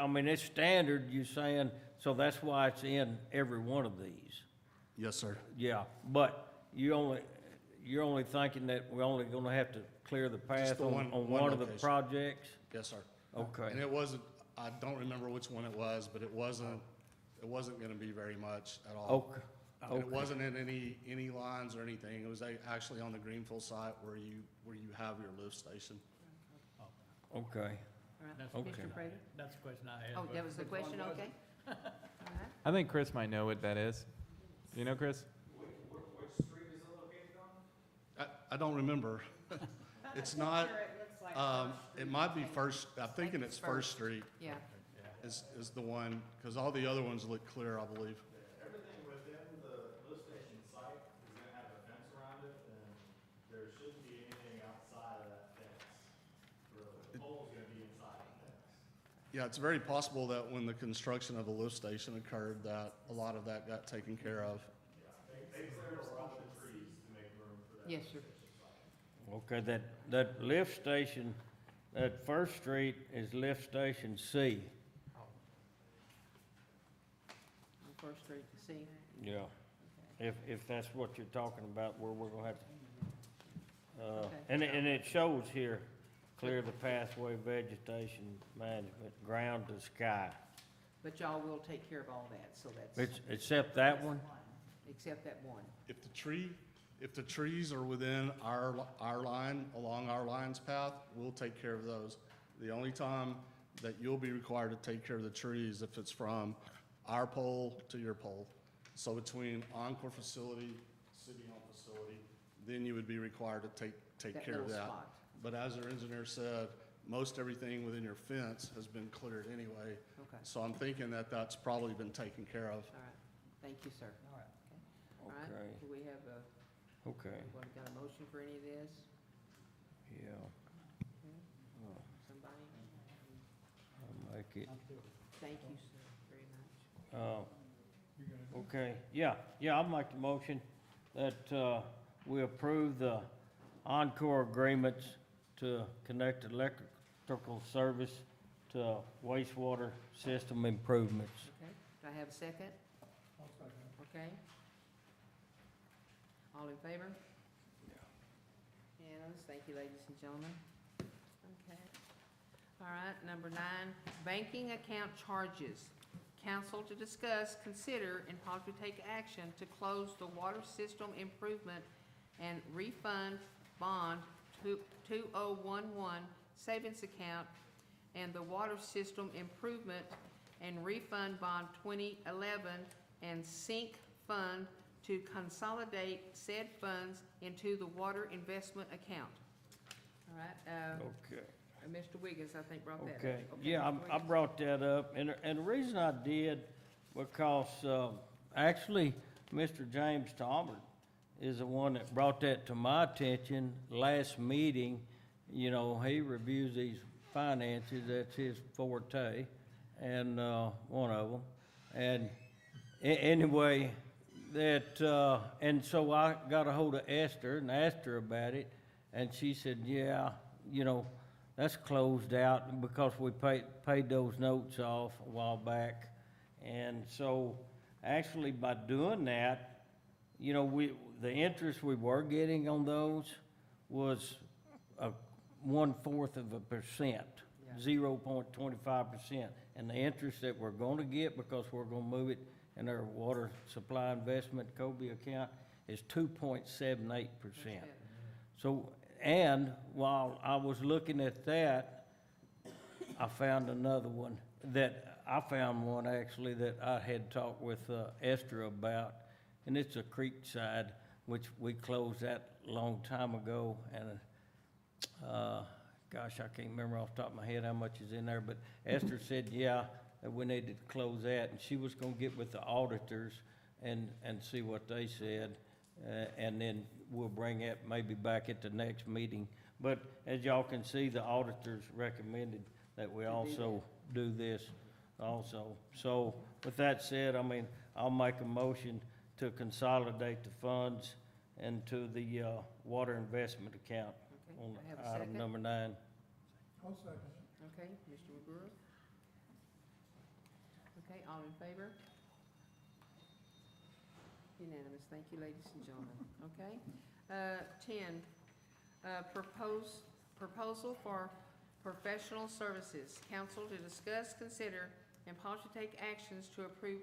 I mean, it's standard, you're saying, so that's why it's in every one of these. Yes, sir. Yeah, but you're only thinking that we're only gonna have to clear the path the on one one of the location. projects? Yes, sir. Okay. And it wasn't, I don't remember which one it was, but it wasn't gonna be very much at all. Okay. And it Okay. wasn't in any lines or anything. It was actually on the Greenfield site where you have your lift station. Okay. All right, That's okay. Mr. Prater? That's the question I had. Oh, but that was the which one question, was okay. it? All right. I think Chris might know what that is. You know, Chris? I don't remember. It's not, it might be First, I'm thinking it's First Street Yeah, is the one, because all the other ones look clear, I believe. Everything within the lift station site is gonna have a fence around it, and there shouldn't be anything outside of that fence. The pole's gonna be inside the fence. Yeah, it's very possible that when the construction of the lift station occurred, that a lot of that got taken care of. They cleared a lot of the trees to make room for that. yes, sir. Okay, that lift station, that First Street is lift station C. On First Street to see. Yeah. If that's what you're talking about, where we're gonna have to, Okay. and it shows here, clear the pathway, vegetation management, ground to sky. But y'all will take care of all that, so that's, Except that one? except that one. If the trees are within our line, along our line's path, we'll take care of those. The only time that you'll be required to take care of the trees if it's from our pole to your pole. So between Oncor facility, city-owned facility, then you would be required to take That care of little that. spot. But as our engineer said, most everything within your fence has been cleared anyway. Okay, So I'm thinking that that's probably been taken care of. all right. Thank you, sir. All right. All Okay. right, do we have Okay, what, got a motion for any of this? yeah, Somebody? I'll make it. Thank you, sir, very much. Okay, yeah, I'll make the motion that, we approve the Oncor Agreements to connect electrical service to wastewater system improvements. Okay, do I have a second? Okay. All in favor? Unanimous, thank you, ladies and gentlemen. Okay. All right, number 9, banking account charges. Council to discuss, consider, and possibly take action to close the water system improvement and refund bond 2011 savings account and the water system improvement and refund bond 2011 and sink fund to consolidate said funds into the water investment account. All right, Okay. Mr. Wiggins, I think, brought that up. Okay, yeah, Mr. I Wiggins. brought that up, and the reason I did, because, actually, Mr. James Talbert is the one that brought that to my attention last meeting. You know, he reviews these finances, that's his forte, and, one of them. And anyway, that, and so I got a hold of Esther and asked her about it, and she said, yeah, you know, that's closed out because we paid those notes off a while back. And so, actually, by doing that, you know, the interest we were getting on those was 1/4%, 0.25%. And the interest that we're gonna get, because we're gonna move it in our water supply investment Kobe account, is 2.78%. So, And while I was looking at that, I found another one actually that I had talked with Esther about, and it's a creek side, which we closed that a long time ago, and gosh, I can't remember off the top of my head how much is in there, but Esther said, yeah, that we needed to close that, and she was gonna get with the auditors and see what they said, and then we'll bring it maybe back at the next meeting. But as y'all can see, the auditors recommended that we also do this also. So with that said, I mean, I'll make a motion to consolidate the funds into the water investment account Okay, on I have a item second. number 9. I'll second it. Okay, Mr. McGrew? Okay, all in favor? Unanimous, thank you, ladies and gentlemen, okay? 10, proposal for professional services. Council to discuss, consider, and possibly take actions to approve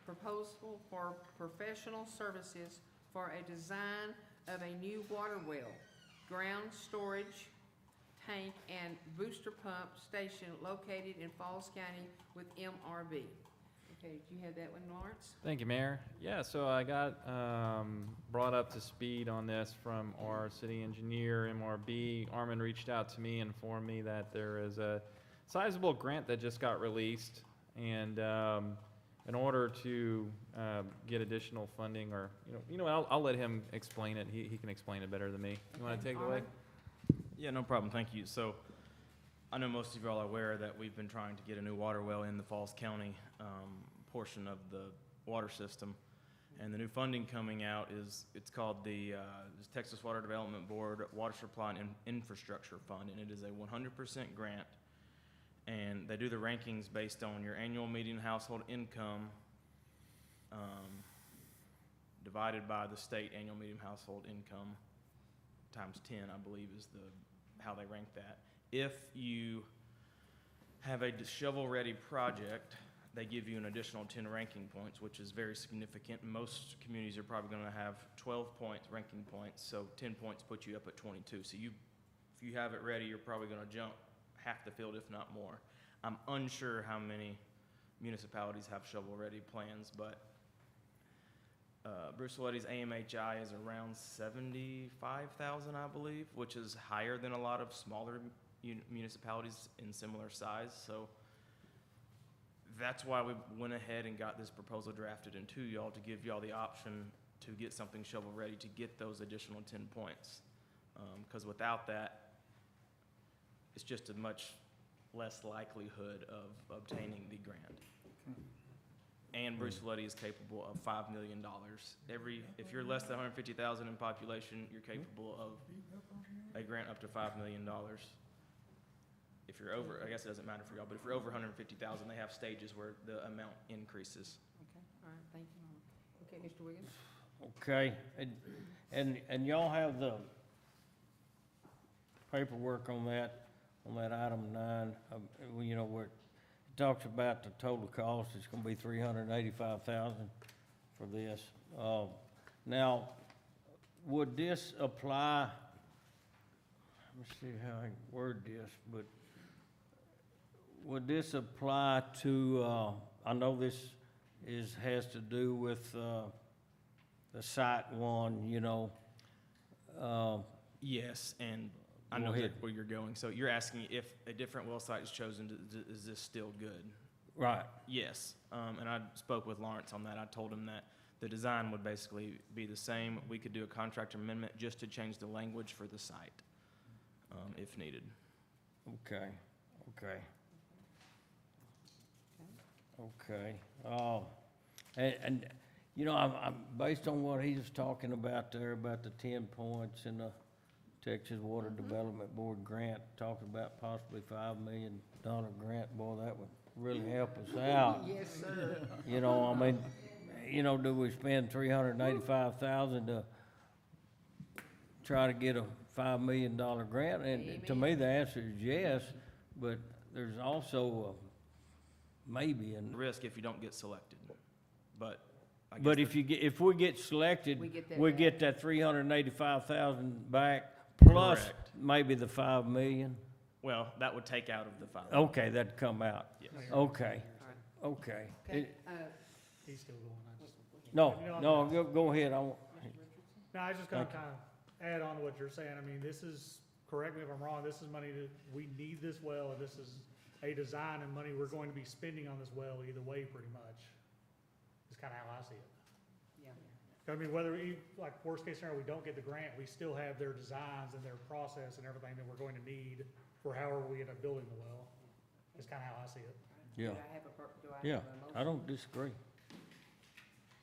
proposal for professional services for a design of a new water well, ground storage tank, and booster pump station located in Falls County with MRB. Okay, did you have that one, Lawrence? Thank you, Mayor. Yeah, so I got brought up to speed on this from our city engineer, MRB. Armin reached out to me and informed me that there is a sizable grant that just got released, and in order to get additional funding, or I'll let him explain it. He can explain it better than me. You want to take it away? Armin? Yeah, no problem, thank you. So, I know most of you all are aware that we've been trying to get a new water well in the Falls County portion of the water system. And the new funding coming out it's called the Texas Water Development Board Water Supply and Infrastructure Fund, and it is a 100% grant. And they do the rankings based on your annual median household income divided by the state annual median household income times 10, I believe, is how they rank that. If you have a shovel-ready project, they give you an additional 10 ranking points, which is very significant. Most communities are probably going to have 12 points, ranking points, so 10 points put you up at 22. So if you have it ready, you're probably going to jump half the field, if not more. I'm unsure how many municipalities have shovel-ready plans, but Bruceville-Eddy's AMHI is around 75,000, I believe, which is higher than a lot of smaller municipalities in similar size. So that's why we went ahead and got this proposal drafted into y'all, to give y'all the option to get something shovel-ready to get those additional 10 points. Because without that, it's just a much less likelihood of obtaining the grant. And Bruceville-Eddy is capable of $5 million. If you're less than 150,000 in population, you're capable of a grant up to $5 million. If you're over, I guess it doesn't matter for y'all, but if you're over 150,000, they have stages where the amount increases. Okay, all right, thank you. Okay, Mr. Wiggins? Okay, and y'all have the paperwork on that item 9, where it talks about the total cost. It's gonna be $385,000 for this. Now, would this apply, let me see how I word this, but would this apply to, I know this has to do with the site one, Yes, and I Go know ahead. where you're going. So you're asking if a different well site is chosen, is this still good? right, Yes, and I spoke with Lawrence on that. I told him that the design would basically be the same. We could do a contractor amendment just to change the language for the site, if needed. okay. And I'm based on what he was talking about there, about the 10 points and the Texas Water Development Board grant, talking about possibly $5 million grant. Boy, that would really help us out. Yes, sir. Do we spend $385,000 to try to get a $5 million grant? And to me, the answer is yes, but there's also maybe. Risk if you don't get selected, but But if we get selected, We get that we back. get that $385,000 back, plus Correct. maybe the 5 million? Well, that would take out of the 5. Okay, that'd come out. Yes. Okay, okay. Okay, He's still going, I just. No, go ahead. I want, No, I was just gonna Thank you. kind of add on to what you're saying. I mean, this is, correct me if I'm wrong, this is money that, we need this well, and this is a design and money we're going to be spending on this well either way, pretty much. Is kind of how I see it. yeah. I mean, whether, like, worst case scenario, we don't get the grant, we still have their designs and their process and everything that we're going to need for however we end up building the well. Is kind of how I see it. yeah, Do I have a, do I yeah, have a motion I don't disagree.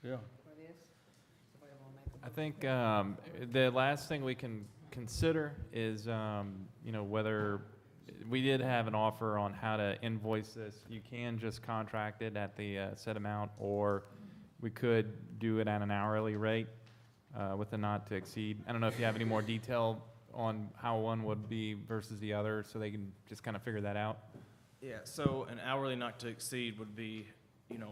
Yeah. for this? Somebody wanna make a I motion? think the last thing we can consider is, whether, we did have an offer on how to invoice this. You can just contract it at the set amount, or we could do it at an hourly rate with a not to exceed. I don't know if you have any more detail on how one would be versus the other, so they can just kind of figure that out. Yeah, so an hourly not to exceed would be,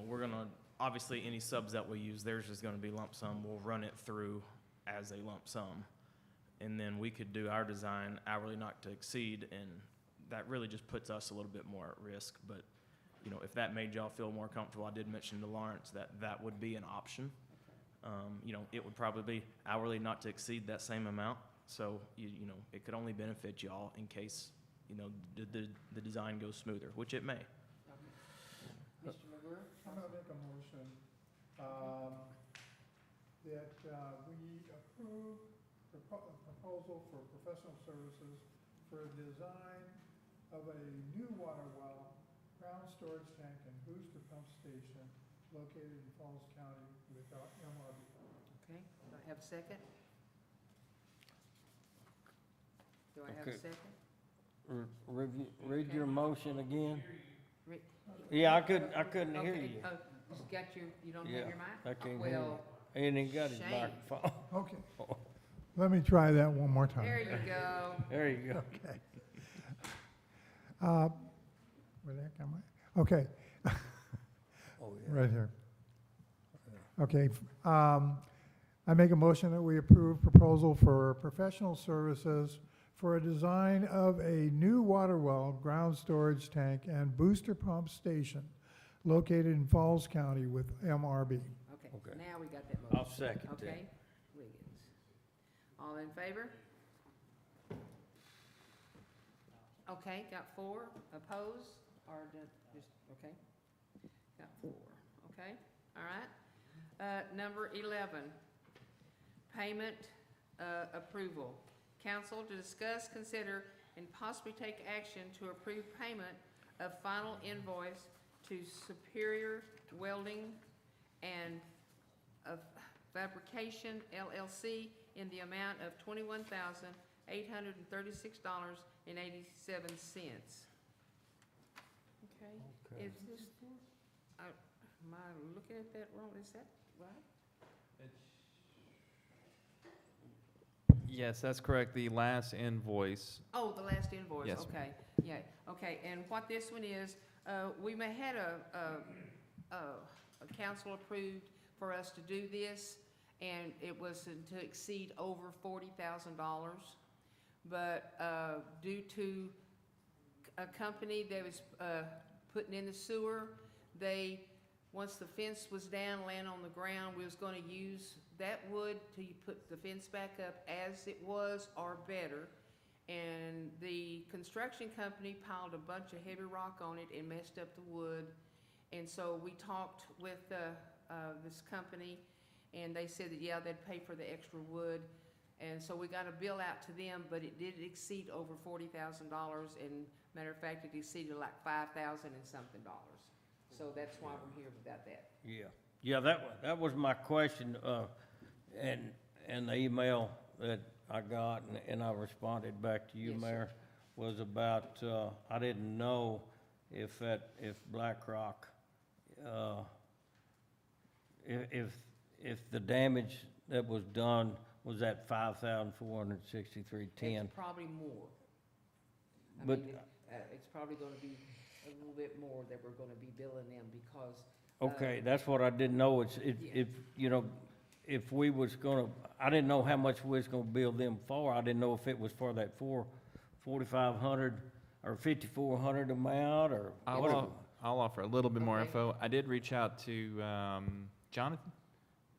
we're gonna, obviously, any subs that we use, theirs is gonna be lump sum. We'll run it through as a lump sum. And then we could do our design hourly not to exceed, and that really just puts us a little bit more at risk. But, if that made y'all feel more comfortable, I did mention to Lawrence that that would be an option. It would probably be hourly not to exceed that same amount. So, it could only benefit y'all in case, the design goes smoother, which it may. Mr. McGrew? I'm gonna make a motion, that, we approve a proposal for professional services for a design of a new water well, ground storage tank and booster pump station located in Falls County with MRB. Okay, do I have a second? Do I have Okay. a second? Read your motion again. Re- Yeah, I couldn't hear Okay, you. oh, you got your, you don't Yeah, have your mic? I can't hear you. Well, And he got his shame. microphone. Okay, let me try that one more time. there you go. There you go. Okay. Where the heck am I? Okay, Oh, yeah. right here. Okay, I make a motion that we approve proposal for professional services for a design of a new water well, ground storage tank, and booster pump station located in Falls County with MRB. Okay, Okay. now we got that I'll motion. second that. Okay, Wiggins. All in favor? Okay, got 4, opposed, or just, okay? Got 4, okay, all right. Number 11, payment approval. Council to discuss, consider, and possibly take action to approve payment of final invoice to Superior Welding and of Fabrication LLC in the amount of $21,836.87. Okay, is this, am I looking at that wrong? Is that right? Yes, that's correct. The last invoice. Oh, the last invoice, Yes, okay, yeah, okay, and what this one is, we may had a council approved for us to do this, and it was to exceed over $40,000. But, due to a company that was, putting in the sewer, once the fence was down, laying on the ground, we was gonna use that wood to put the fence back up as it was or better. And the construction company piled a bunch of heavy rock on it and messed up the wood. And so we talked with, this company, and they said that, yeah, they'd pay for the extra wood. And so we got a bill out to them, but it did exceed over $40,000, and matter of fact, it exceeded like $5,000 and something dollars. So that's why we're here about that. Yeah, that was my question, and the email that I got, and I responded back to you, Yes, sir. Mayor, was about, I didn't know if BlackRock, if the damage that was done was at $5,463.10. It's probably more. I But- mean, it's probably gonna be a little bit more that we're gonna be billing them because. Okay, that's what I didn't know. It's, Yeah. if, if we was gonna, I didn't know how much we was gonna bill them for. I didn't know if it was for that 4,500 or 5,400 amount or whatever. I'll offer a little bit more Okay. info. I did reach out to Jonathan,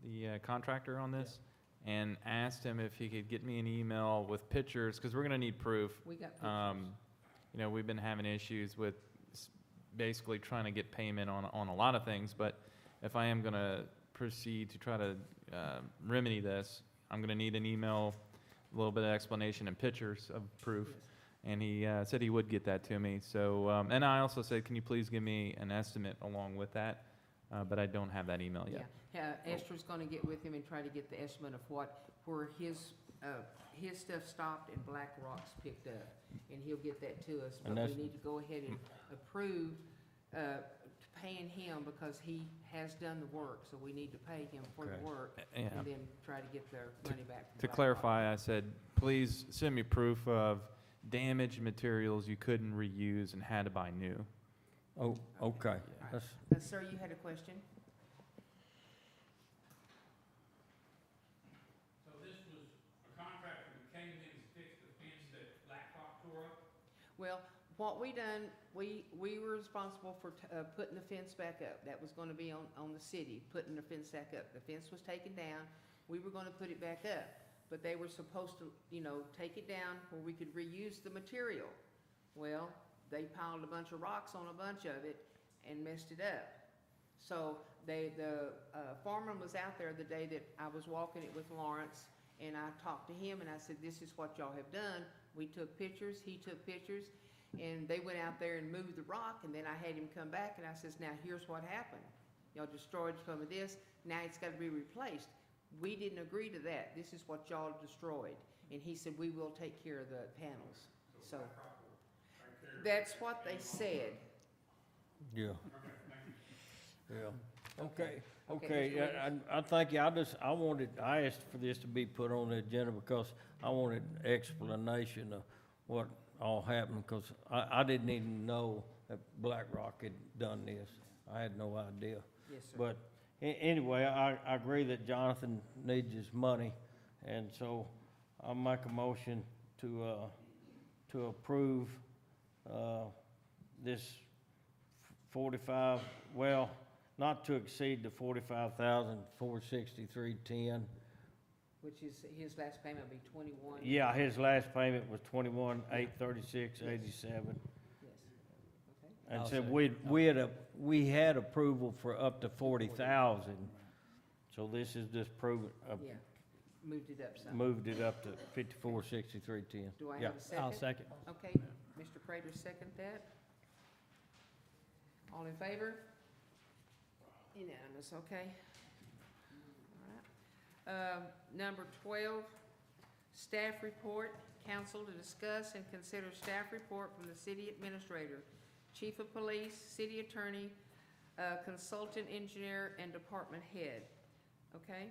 the contractor on this, and asked him if he could get me an email with pictures, because we're gonna need proof. We got pictures. You know, we've been having issues with basically trying to get payment on a lot of things, but if I am gonna proceed to try to remedy this, I'm gonna need an email, a little bit of explanation and pictures of proof. Yes. And he said he would get that to me. So, and I also said, can you please give me an estimate along with that? But I don't have that email yet. Yeah, Esther's gonna get with him and try to get the estimate of where his stuff stopped and Black Rock's picked up, and he'll get that to us. And But we that's- need to go ahead and approve, paying him because he has done the work, so we need to pay him for the Okay. work. Yeah. And then try to get their money back from To Black Rock. clarify, I said, please send me proof of damaged materials you couldn't reuse and had to buy new. Oh, okay. That's, Sir, you had a question? So this was a contractor who came in and fixed the fence that Black Rock tore up? Well, what we done, we were responsible for putting the fence back up. That was gonna be on the city, putting the fence back up. The fence was taken down, we were gonna put it back up. But they were supposed to, take it down where we could reuse the material. Well, they piled a bunch of rocks on a bunch of it and messed it up. So the foreman was out there the day that I was walking it with Lawrence, and I talked to him and I said, this is what y'all have done. We took pictures, he took pictures, and they went out there and moved the rock, and then I had him come back and I says, now here's what happened. Y'all destroyed some of this, now it's gotta be replaced. We didn't agree to that. This is what y'all destroyed. And he said, we will take care of the panels. So that's what they said. yeah. Yeah. Okay, Okay, okay. Mr. Yeah, I think, I asked for this to be put on the agenda because I wanted explanation of what all happened, because I didn't even know that Black Rock had done this. I had no idea. Yes, sir. But anyway, I agree that Jonathan needs his money, and so I'll make a motion to approve this 45, well, not to exceed the 45,463.10. Which is, his last payment will be 21. Yeah, his last payment was 21,836.87. Yes. Okay. And I'll said second. we had approval for up to 40,000. So this is just proving, Yeah, moved it up some. moved it up to 5463.10. Do I Yeah. have a second? I'll second. Okay, Mr. Prater, second that. All in favor? Unanimous, okay. All right. Number 12, staff report. Council to discuss and consider staff report from the city administrator, chief of police, city attorney, consultant engineer, and department head. Okay,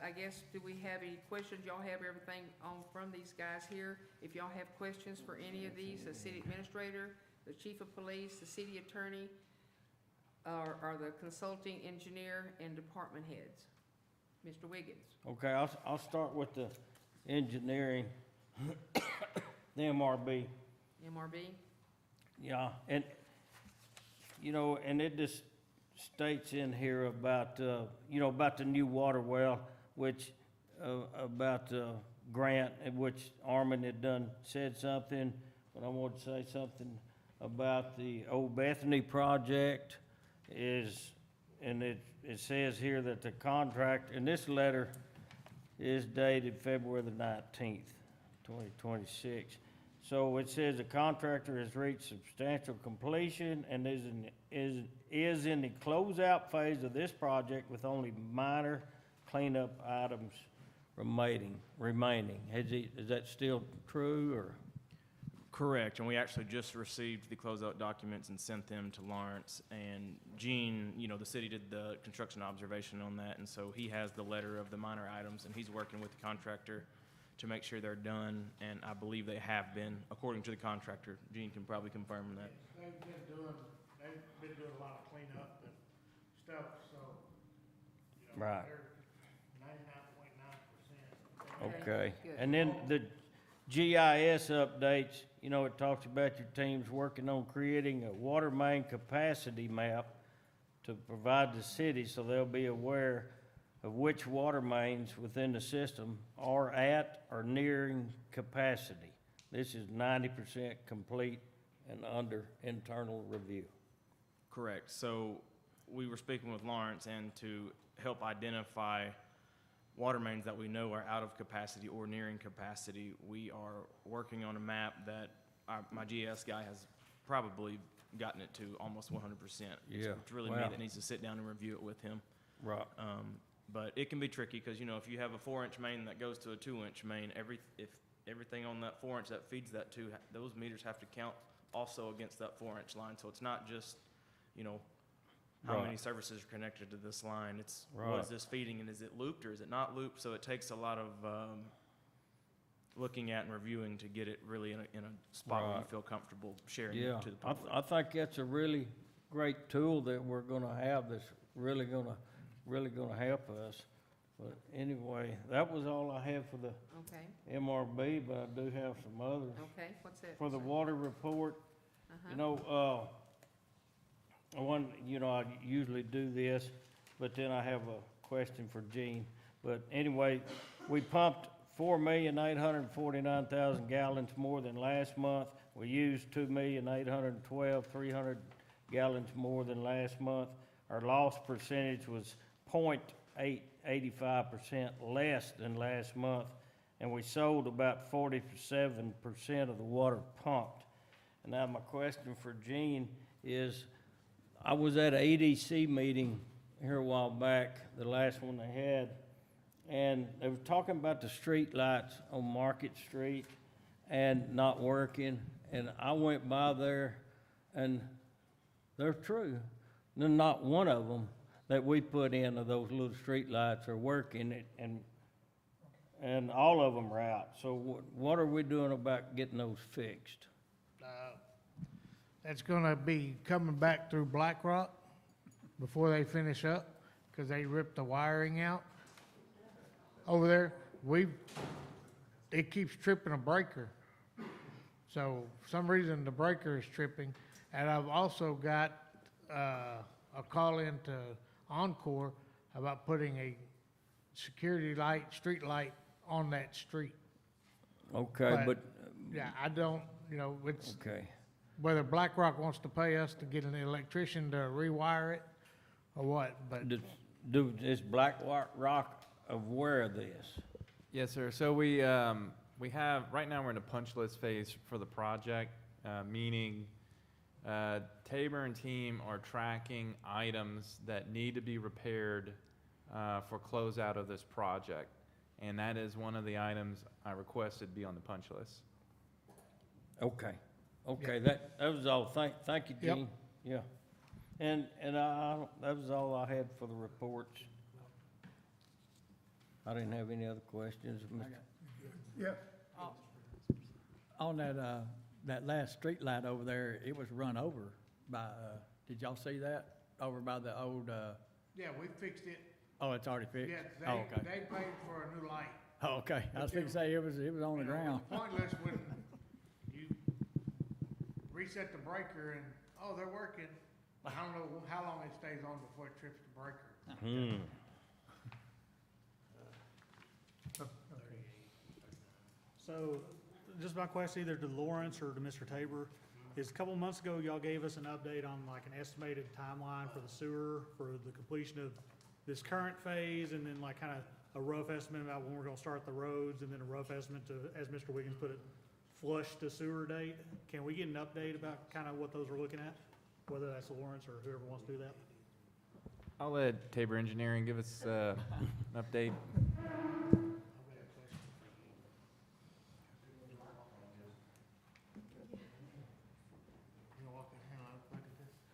I guess, do we have any questions? Y'all have everything on from these guys here. If y'all have questions for any of these, the city administrator, the chief of police, the city attorney, or the consulting engineer and department heads. Mr. Wiggins. Okay, I'll start with the engineering, the MRB. MRB? Yeah, and, and it just states in here about, about the new water well, which, about the grant, in which Armin had done said something, but I want to say something about the Old Bethany project and it says here that the contract, and this letter is dated February the 19th, 2026. So it says the contractor has reached substantial completion and is in the closeout phase of this project with only minor cleanup items remaining. Is that still true, or? Correct, and we actually just received the closeout documents and sent them to Lawrence, and Gene, the city did the construction observation on that, and so he has the letter of the minor items, and he's working with the contractor to make sure they're done, and I believe they have been, according to the contractor. Gene can probably confirm that. They've been doing a lot of cleanup and stuff, so, Right. they're 99.9%. Okay. good. And then the GIS updates, you know, it talks about your teams working on creating a water main capacity map to provide the city so they'll be aware of which water mains within the system are at or nearing capacity. This is 90% complete and under internal review. Correct. So we were speaking with Lawrence, and to help identify water mains that we know are out of capacity or nearing capacity, we are working on a map that my GS guy has probably gotten it to almost 100%. Yeah. It's really me Wow. that needs to sit down and review it with him. Right. But it can be tricky because, you know, if you have a 4-inch main that goes to a 2-inch main, if everything on that 4-inch that feeds that those meters have to count also against that 4-inch line. So it's not just, you know, how Right. many services are connected to this line. It's what Right. is this feeding, and is it looped or is it not looped? So it takes a lot of looking at and reviewing to get it really in a spot where you Right. feel comfortable sharing Yeah, it to the public. I think that's a really great tool that we're gonna have that's really gonna help us. But anyway, that was all I have for the Okay, MRB, but I do have some others. okay, what's that? For the water report, Uh-huh. you know, I usually do this, but then I have a question for Gene. But anyway, we pumped 4,849,000 gallons more than last month. We used 2,812,300 gallons more than last month. Our loss percentage was 0.85% less than last month, and we sold about 47% of the water pumped. And now my question for Gene is, I was at an EDC meeting here a while back, the last one they had, and they were talking about the street lights on Market Street and not working, and I went by there, and they're true. There's not one of them that we put in of those little street lights are working, and all of them are out. So what are we doing about getting those fixed? That's gonna be coming back through Black Rock before they finish up, because they ripped the wiring out over there. It keeps tripping a breaker. So for some reason, the breaker is tripping. And I've also got a call into Oncor about putting a security light, street light on that street. Okay, but, Yeah, I don't, it's okay. whether Black Rock wants to pay us to get an electrician to rewire it or what, but Is Black Rock aware of this? Yes, sir. So we have, right now we're in a punch list phase for the project, meaning Tabor and team are tracking items that need to be repaired for closeout of this project. And that is one of the items I requested be on the punch list. Okay, that was all. Thank you, Yep. Gene. Yeah. And that was all I had for the reports. I didn't have any other questions. Yeah, On that last street light over there, it was run over by, did y'all see that? Over by the old, yeah, we fixed it. oh, it's already fixed? Yeah, Oh, okay. they paid for a new light. Oh, okay. I was gonna say, it was on the ground. Pointless when you reset the breaker and, oh, they're working. I don't know how long it stays on before it trips the breaker. So, just my question either to Lawrence or to Mr. Tabor, is a couple months ago, y'all gave us an update on like an estimated timeline for the sewer, for the completion of this current phase, and then like kind of a rough estimate about when we're gonna start the roads, and then a rough estimate to, as Mr. Wiggins put it, flush to sewer date. Can we get an update about kind of what those are looking at? Whether that's Lawrence or whoever wants to do that? I'll let Tabor Engineering give us an update.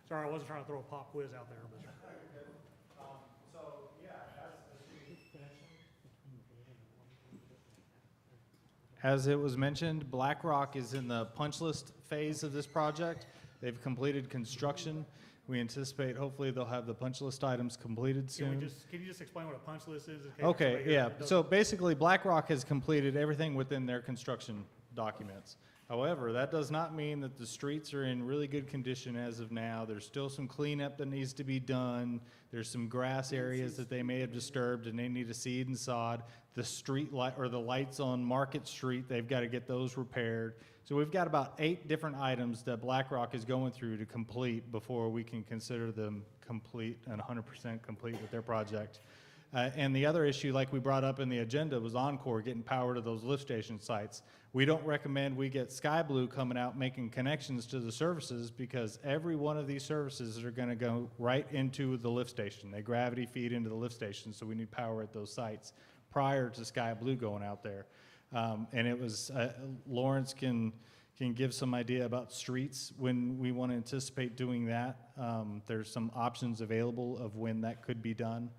Sorry, I wasn't trying to throw a pop quiz out there, but. So, yeah, as it was mentioned, Black Rock is in the punch list phase of this project. They've completed construction. We anticipate hopefully they'll have the punch list items completed soon. Can you just explain what a punch list is? in case Okay, somebody here yeah. doesn't- So basically, BlackRock has completed everything within their construction documents. However, that does not mean that the streets are in really good condition as of now. There's still some cleanup that needs to be done. There's some grass areas that they may have disturbed and they need to seed and sod. The street light, or the lights on Market Street, they've got to get those repaired. So we've got about 8 different items that BlackRock is going through to complete before we can consider them complete and 100% complete with their project. And the other issue, like we brought up in the agenda, was Oncor getting power to those lift station sites. We don't recommend we get Sky Blue coming out making connections to the services, because every one of these services are going to go right into the lift station. They gravity feed into the lift station, so we need power at those sites prior to Sky Blue going out there. And it was, Lawrence can give some idea about streets when we want to anticipate doing that. There's some options available of when that could be done.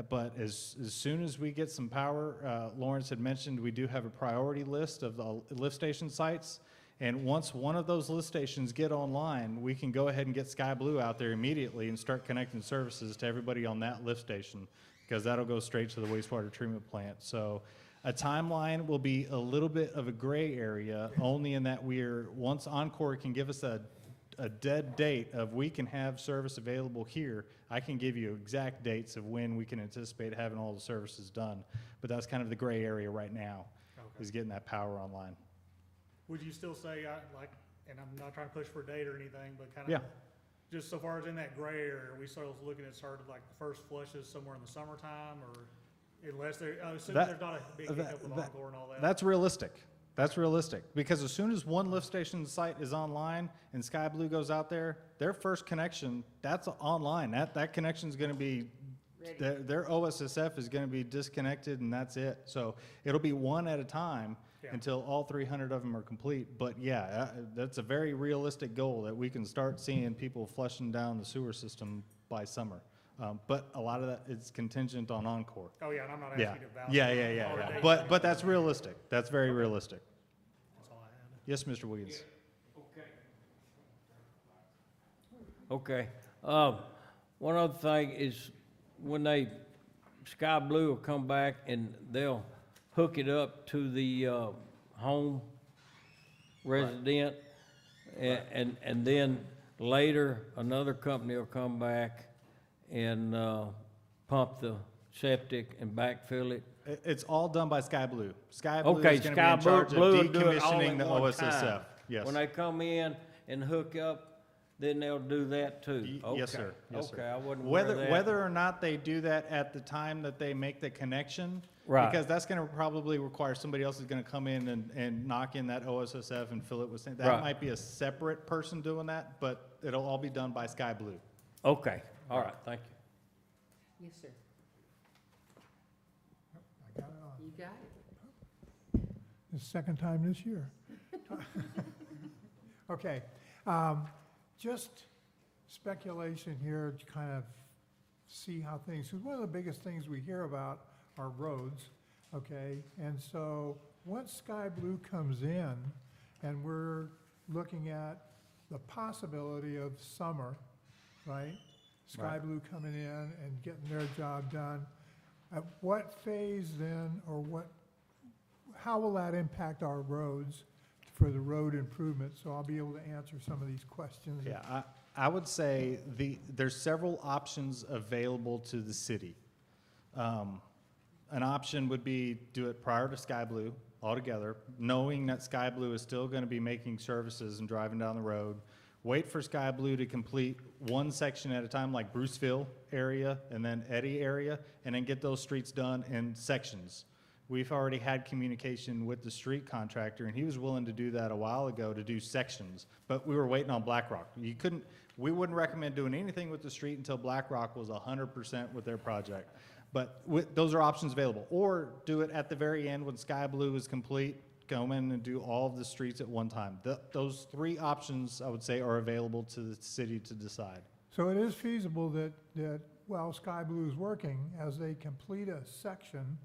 But as soon as we get some power, Lawrence had mentioned we do have a priority list of the lift station sites. And once one of those lift stations get online, we can go ahead and get Sky Blue out there immediately and start connecting services to everybody on that lift station, because that'll go straight to the wastewater treatment plant. So a timeline will be a little bit of a gray area, only in that once Oncor can give us a dead date of we can have service available here, I can give you exact dates of when we can anticipate having all the services done. But that's kind of the gray area right now, is getting that power online. Would you still say, and I'm not trying to push for a date or anything, but kind of, Yeah. just so far as in that gray area, are we sort of looking at sort of like the first flushes somewhere in the summertime, or unless there's not a big hiccup with Encore and all that? That's realistic. That's realistic, because as soon as one lift station site is online and Sky Blue goes out there, their first connection, that's online. That connection is going to be, their OSSF is going to be disconnected, and that's it. So it'll be one at a time until all 300 of them are complete. But yeah, that's a very realistic goal, that we can start seeing people flushing down the sewer system by summer. But a lot of that is contingent on Oncor. Oh, yeah, and I'm not asking you to vouch. Yeah. But that's realistic. That's very realistic. That's all I had. Yes, Mr. Wiggins. Okay. One other thing is, when Sky Blue will come back and they'll hook it up to the home resident, and then later another company will come back and pump the septic and backfill it. It's all done by Sky Blue. Sky Blue Okay, is going to be Sky in charge Blue of will do it all decommissioning at the one OSSF. time. Yes. When they come in and hook up, then they'll do that too. Yes, Okay. sir. Yes, sir. Okay, I wasn't aware of that. Whether or not they do that at the time that they make the connection, Right. because that's going to probably require somebody else is going to come in and knock in that OSSF and fill it with sand. That Right. might be a separate person doing that, but it'll all be done by Sky Blue. Okay, all right, thank you. Yes, sir. I got it on. You got it. The second time this year. Okay, just speculation here to kind of see how things, because one of the biggest things we hear about are roads, okay? And so, once Sky Blue comes in, and we're looking at the possibility of summer, right? Sky Right. Blue coming in and getting their job done, at what phase then, or how will that impact our roads for the road improvement? So I'll be able to answer some of these questions. Yeah, I would say there's several options available to the city. An option would be do it prior to Sky Blue altogether, knowing that Sky Blue is still going to be making services and driving down the road. Wait for Sky Blue to complete one section at a time, like Bruceville area and then Eddy area, and then get those streets done in sections. We've already had communication with the street contractor, and he was willing to do that a while ago, to do sections, but we were waiting on BlackRock. We wouldn't recommend doing anything with the street until BlackRock was 100% with their project. But those are options available. Or do it at the very end when Sky Blue is complete, go in and do all of the streets at one time. Those 3 options, I would say, are available to the city to decide. So it is feasible that while Sky Blue is working, as they complete a section,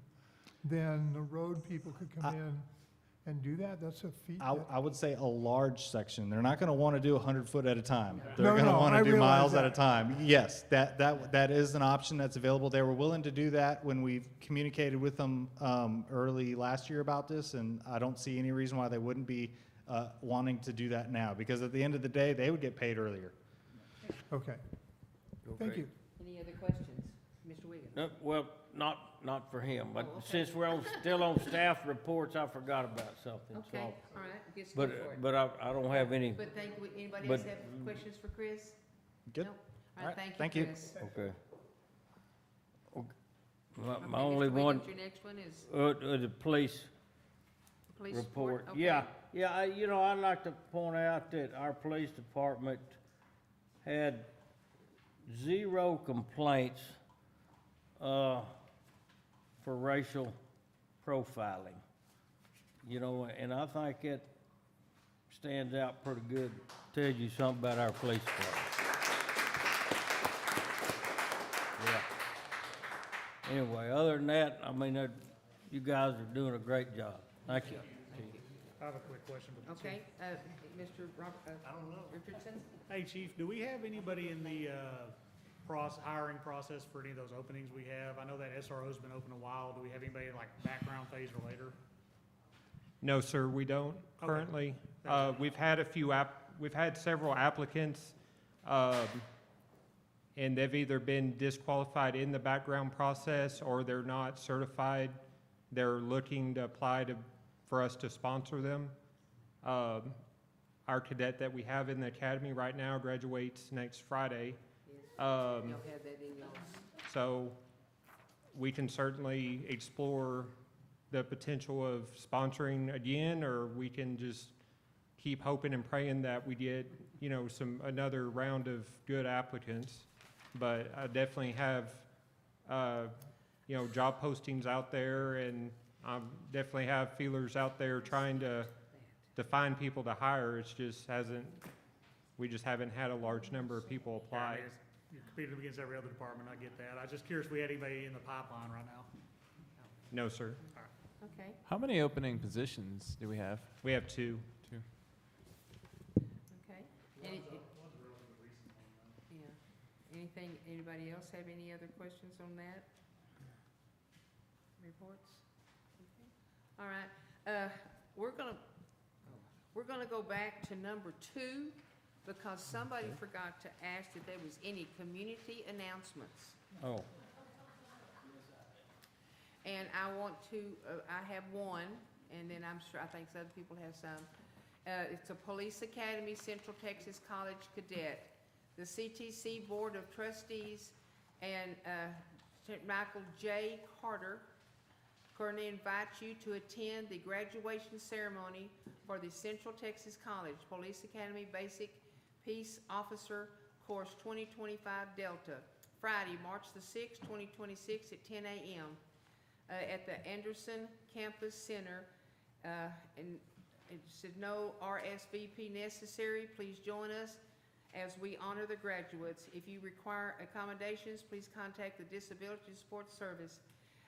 then the road people could come in and do that? That's a feat. I would say a large section. They're not gonna wanna do 100 foot at a time. No, They're gonna no, I wanna do realize miles at a that. time. Yes, that is an option that's available. They were willing to do that when we communicated with them, early last year about this, and I don't see any reason why they wouldn't be, wanting to do that now, because at the end of the day, they would get paid earlier. Okay, thank Okay. you. Any other questions? Mr. Wiggins? No, well, not for him, but Oh, okay. since we're still on staff reports, I forgot about something, Okay, so. all right, just go for it. But I don't have any, But thank you. Anybody but- else have questions for Chris? Good. Nope. All All right, right, thank you, thank you. Chris. okay. My Okay, only Mr. one, Wiggins, your next one is the police police report. report? Okay. Yeah, I'd like to point out that our police department had 0 complaints, for racial profiling. And I think it stands out pretty good, tells you something about our police department. Yeah. Anyway, other than that, you guys are doing a great job. Thank you. I have a quick question. for the Okay, chief. Mr. Richardson? Hey, Chief, do we have anybody in the hiring process for any of those openings we have? I know that SRO's been open a while. Do we have anybody in like background phase or later? No, sir, we don't currently. We've had we've had several applicants, and they've either been disqualified in the background process or they're not certified. They're looking to apply for us to sponsor them. Our cadet that we have in the academy right now graduates next Friday. Y'all have that in y'all's. So we can certainly explore the potential of sponsoring again, or we can just keep hoping and praying that we get, another round of good applicants. But I definitely have, job postings out there, and I definitely have feelers out there trying to find people to hire. We just haven't had a large number of people apply. You're competing against every other department, I get that. I was just curious if we had anybody in the pipeline right now. No, sir. Okay, How many opening positions do we have? We have 2. okay. Anybody else have any other questions on that? Reports? Okay. All right, we're gonna go back to number 2 because somebody forgot to ask if there was any community announcements. Oh, And I want to, I have one, and then I'm sure, I think other people have some. It's a Police Academy, Central Texas College Cadet. The CTC Board of Trustees and Michael J. Carter currently invite you to attend the graduation ceremony for the Central Texas College Police Academy Basic Peace Officer Course 2025 Delta, Friday, March the 6th, 2026 at 10 a.m. At the Anderson Campus Center, and it said no RSVP necessary. Please join us as we honor the graduates. If you require accommodations, please contact the Disability Support Service.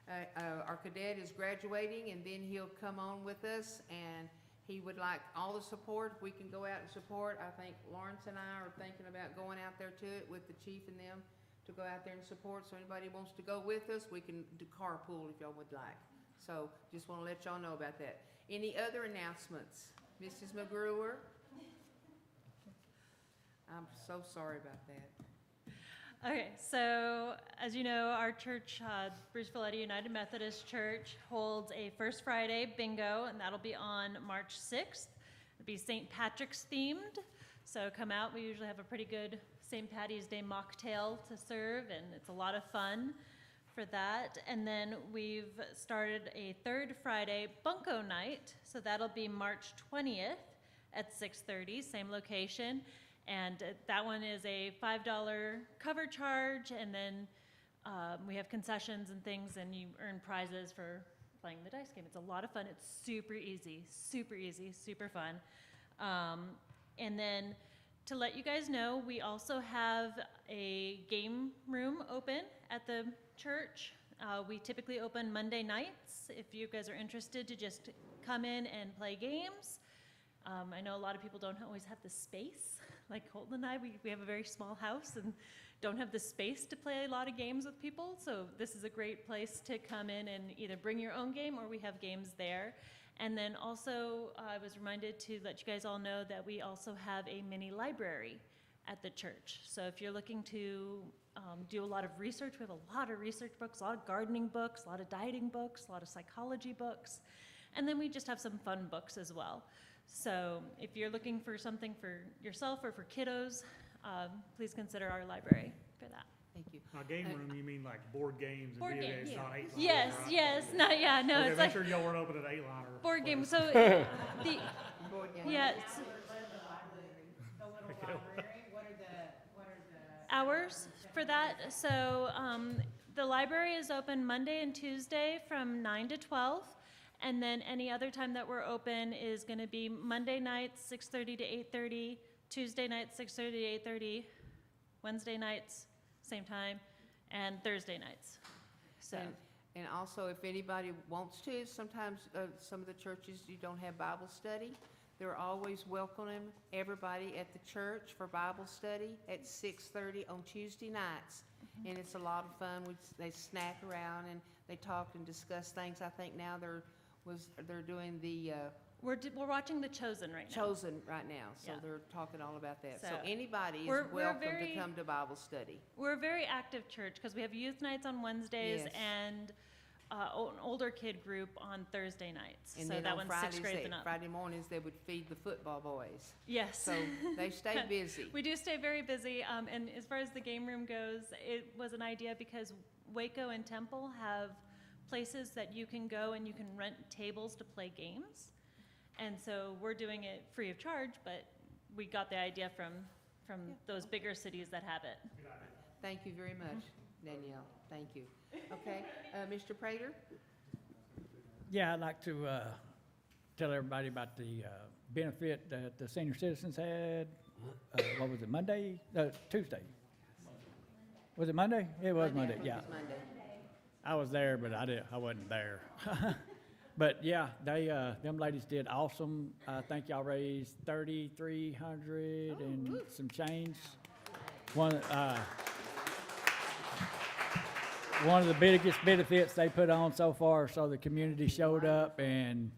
Our cadet is graduating, and then he'll come on with us, and he would like all the support. We can go out and support. I think Lawrence and I are thinking about going out there to it with the chief and them to go out there and support. So anybody wants to go with us, we can do carpool if y'all would like. So just want to let y'all know about that. Any other announcements? Mrs. McGruer? I'm so sorry about that. Okay, so as you know, our church, Bruceville-Eddy United Methodist Church, holds a First Friday bingo, and that'll be on March 6th. It'll be St. Patrick's themed, so come out. We usually have a pretty good St. Patty's Day mocktail to serve, and it's a lot of fun for that. And then we've started a third Friday bunco night, so that'll be March 20th at 6:30, same location. And that one is a $5 cover charge, and then we have concessions and things, and you earn prizes for playing the dice game. It's a lot of fun. It's super easy, super fun. And then to let you guys know, we also have a game room open at the church. We typically open Monday nights, if you guys are interested to just come in and play games. I know a lot of people don't always have the space, like Colton and I, we have a very small house and don't have the space to play a lot of games with people, so this is a great place to come in and either bring your own game or we have games there. And then also, I was reminded to let you guys all know that we also have a mini library at the church. So if you're looking to do a lot of research, we have a lot of research books, a lot of gardening books, a lot of dieting books, a lot of psychology books, and then we just have some fun books as well. So if you're looking for something for yourself or for kiddos, please consider our library for that. Thank you. Now, game room, you mean like board games and Board video games, games, not 8 liners, Yes, right? yes, not, yeah, no, Okay, it's make like sure y'all weren't open at 8-liner. board games, so the, Board game. yeah, hours for that. So the library is open Monday and Tuesday from 9 to 12. And then any other time that we're open is going to be Monday nights, 6:30 to 8:30, Tuesday nights, 6:30 to 8:30, Wednesday nights, same time, and Thursday nights. So, And also, if anybody wants to, sometimes some of the churches, you don't have Bible study. They're always welcoming everybody at the church for Bible study at 6:30 on Tuesday nights. And it's a lot of fun. They snack around and they talk and discuss things. I think now they're doing the we're watching The Chosen right now. Chosen right now, so Yeah. they're talking all about that. So So, anybody we're is welcome very- to come to Bible study. We're a very active church because we have youth nights on Wednesdays Yes. and an older kid group on Thursday nights. And so then that on one's Fridays, 6th grade and up. Friday mornings, they would feed the football boys. Yes. So they stay busy. We do stay very busy. And as far as the game room goes, it was an idea because Waco and Temple have places that you can go and you can rent tables to play games. And so we're doing it free of charge, but we got the idea from those bigger cities that have it. Thank you very much, Danielle. Thank you. Okay, Mr. Prater? Yeah, I'd like to tell everybody about the benefit that the senior citizens had. What was it, Monday? Tuesday? Was it Monday? It was Monday, yeah. It was Monday. I was there, but I wasn't there. But yeah, them ladies did awesome. I think y'all raised $3,300 and some change. One of the biggest benefits they put on so far, so the community showed up and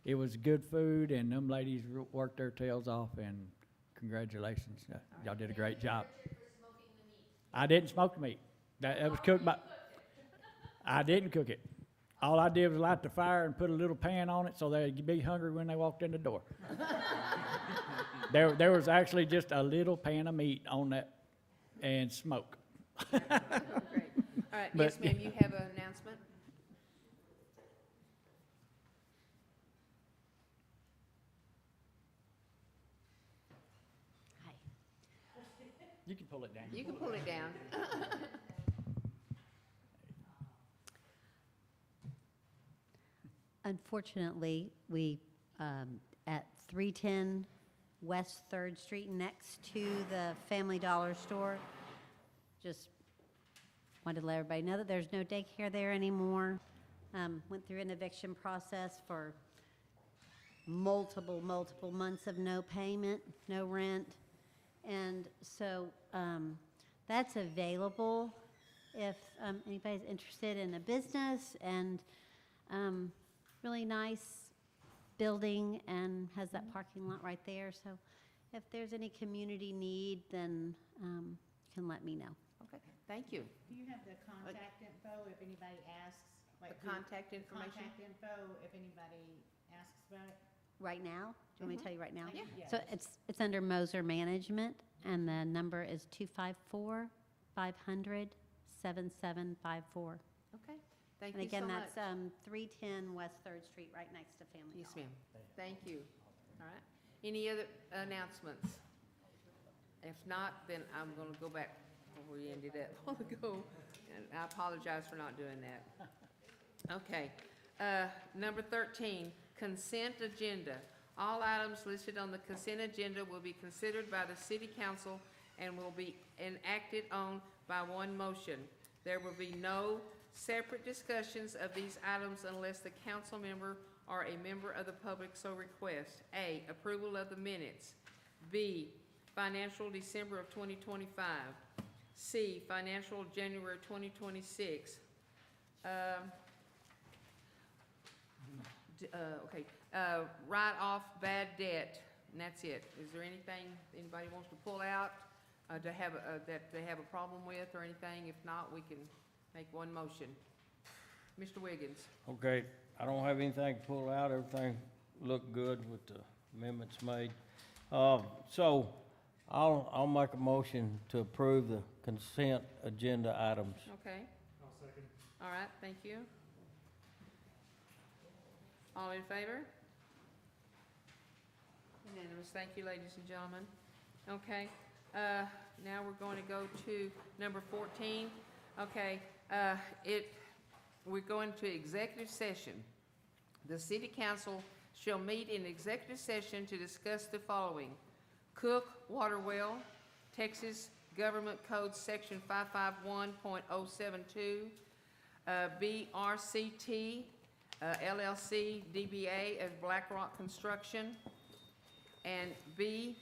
it was good food and them ladies worked their tails off and congratulations. Y'all did a great job. I didn't smoke the meat. That was cooked by, I didn't cook it. All I did was light the fire and put a little pan on it so they'd be hungry when they walked in the door. There was actually just a little pan of meat on that and smoke. Great. All right, But- yes, ma'am, you have an announcement? You can pull it down. You can pull it down. Unfortunately, we, at 310 West 3rd Street, next to the Family Dollar store, just wanted to let everybody know that there's no daycare there anymore. Went through an eviction process for multiple months of no payment, no rent. And so that's available if anybody's interested in a business, and really nice building and has that parking lot right there. So if there's any community need, then you can let me know. Okay, thank you. Do you have the contact info if anybody asks? like The contact information? Contact info if anybody asks about it? Right now? Do you want me to tell you right now? Yeah. So it's under Moser Management, and the number is 254-500-7754. Okay, thank And you so again, much. that's 310 West 3rd Street, right next to Family Yes, Dollar. ma'am. Thank you. All right. Any other announcements? If not, then I'm going to go back where we ended up a while ago, and I apologize for not doing that. Okay. Number 13, consent agenda. All items listed on the consent agenda will be considered by the city council and will be enacted on by one motion. There will be no separate discussions of these items unless the council member or a member of the public so requests. A, approval of the minutes. B, financial December of 2025. C, financial January 2026. Okay, write off bad debt, and that's it. Is there anything anybody wants to pull out, that they have a problem with or anything? If not, we can make one motion. Mr. Wiggins? Okay, I don't have anything to pull out. Everything looked good with the amendments made. So I'll make a motion to approve the consent agenda items. Okay, I'll second. all right, thank you. All in favor? Unanimous. Thank you, ladies and gentlemen. Okay, now we're going to go to number 14. Okay, we're going to executive session. The city council shall meet in executive session to discuss the following: Cook Water Well, Texas Government Code Section 551.072, BRCT, LLC DBA as Black Rock Construction, and B,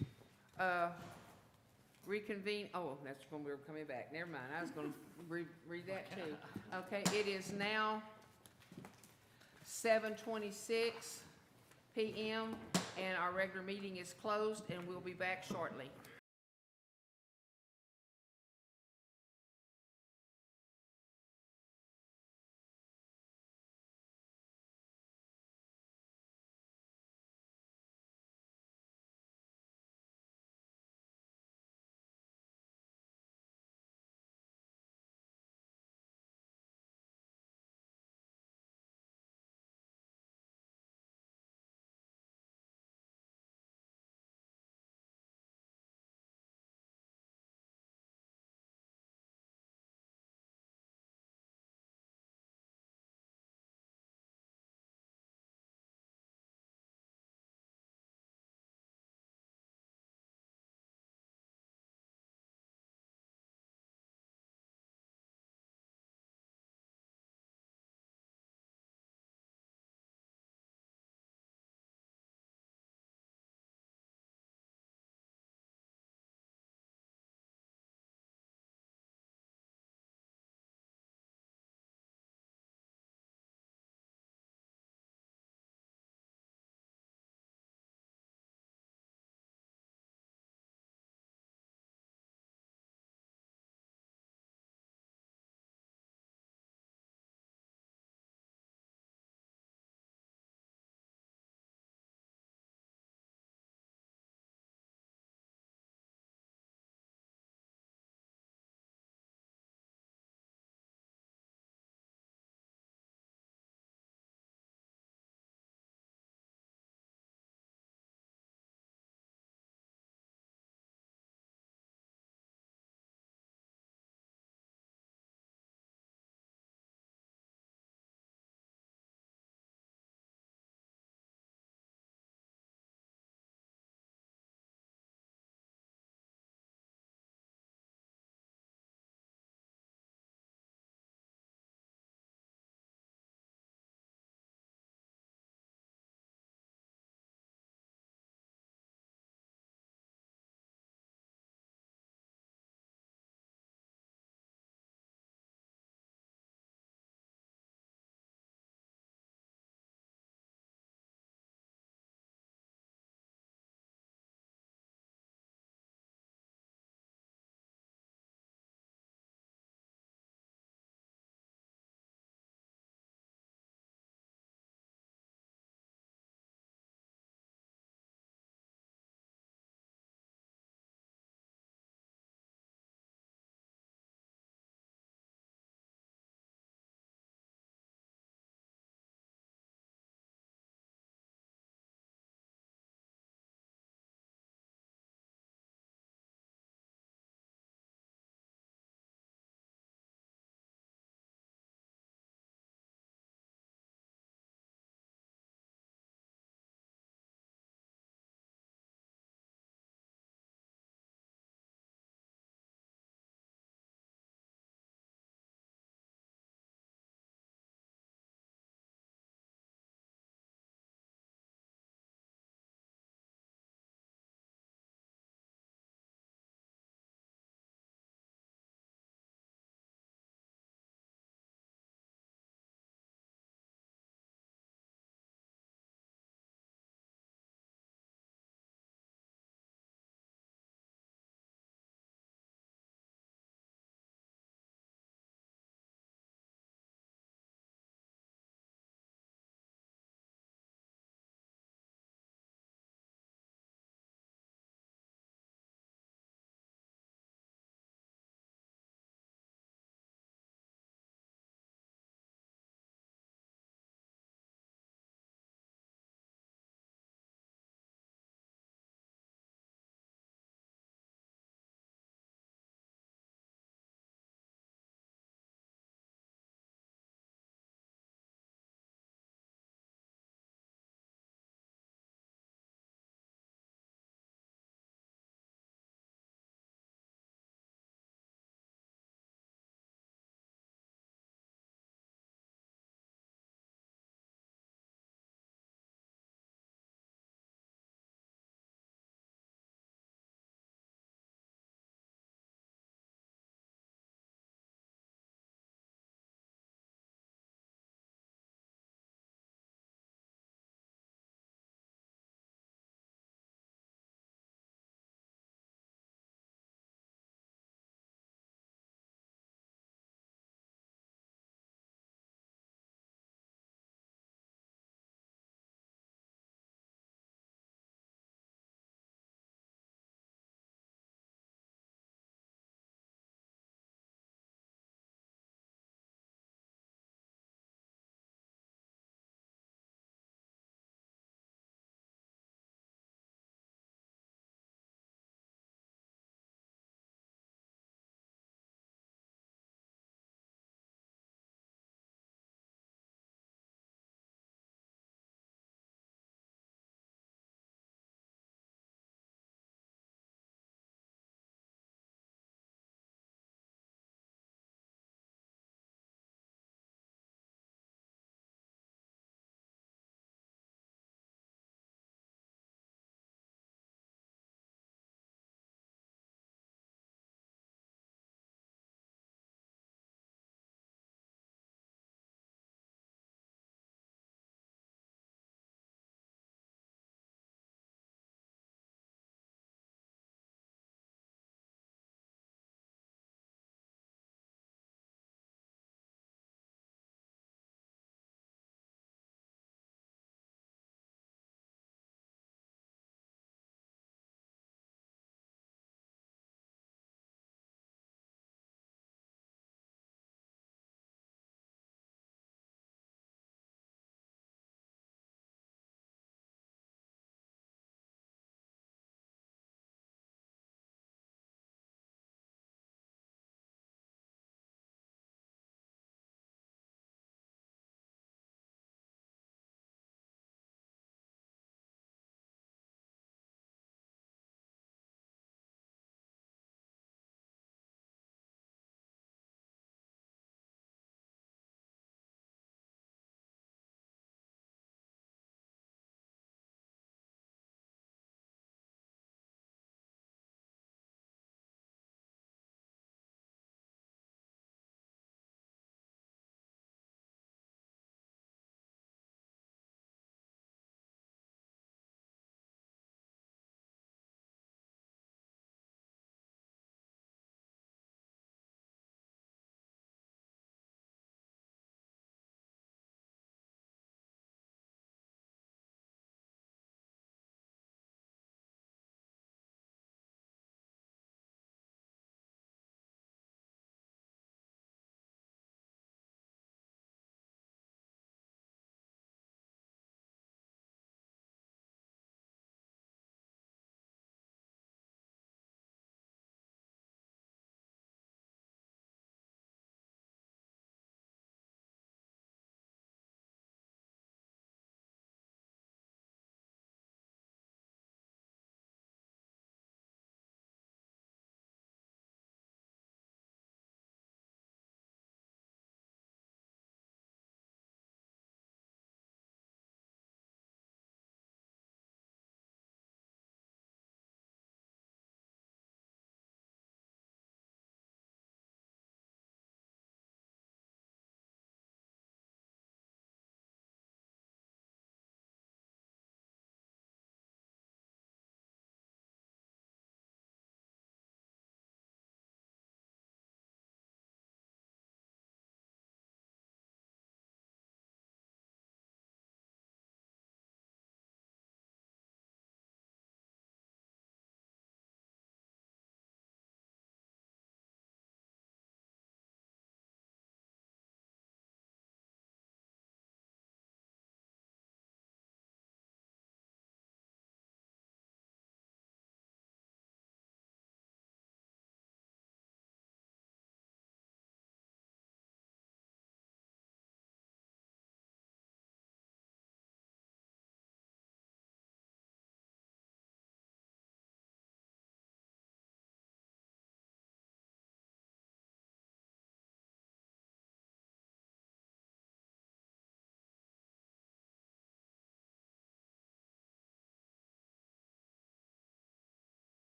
Reconvene. Oh, that's when we were coming back. Never mind. I was going to read that too. Okay, it is now 7:26 p.m. and our regular meeting is closed, and we'll be back shortly.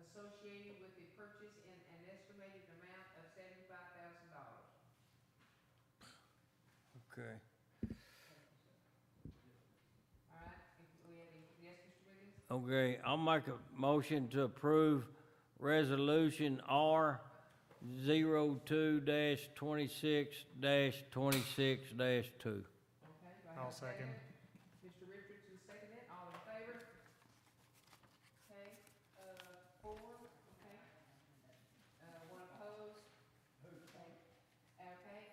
associated with the purchase in an estimated amount of $75,000. Okay. All right, we have any, yes, Mr. Wiggins? Okay, I'll make a motion to approve resolution R 02-26-26-2. Okay, do I have I'll a second. Mr. Richardson seconded, all in favor? Okay, 4, okay. One opposed? Okay, okay,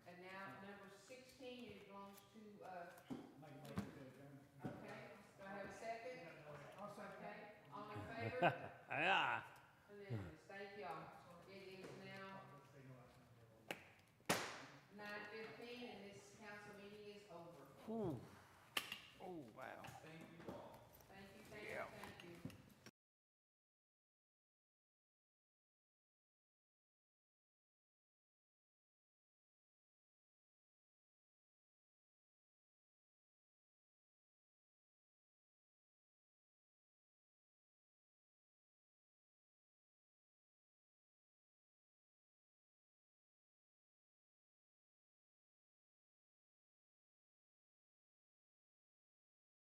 and now number 16, it belongs to, okay, do I have a second? Okay, all in favor? Yeah. Unanimous, thank y'all. It is now 9:15 and this council meeting is over. Ooh.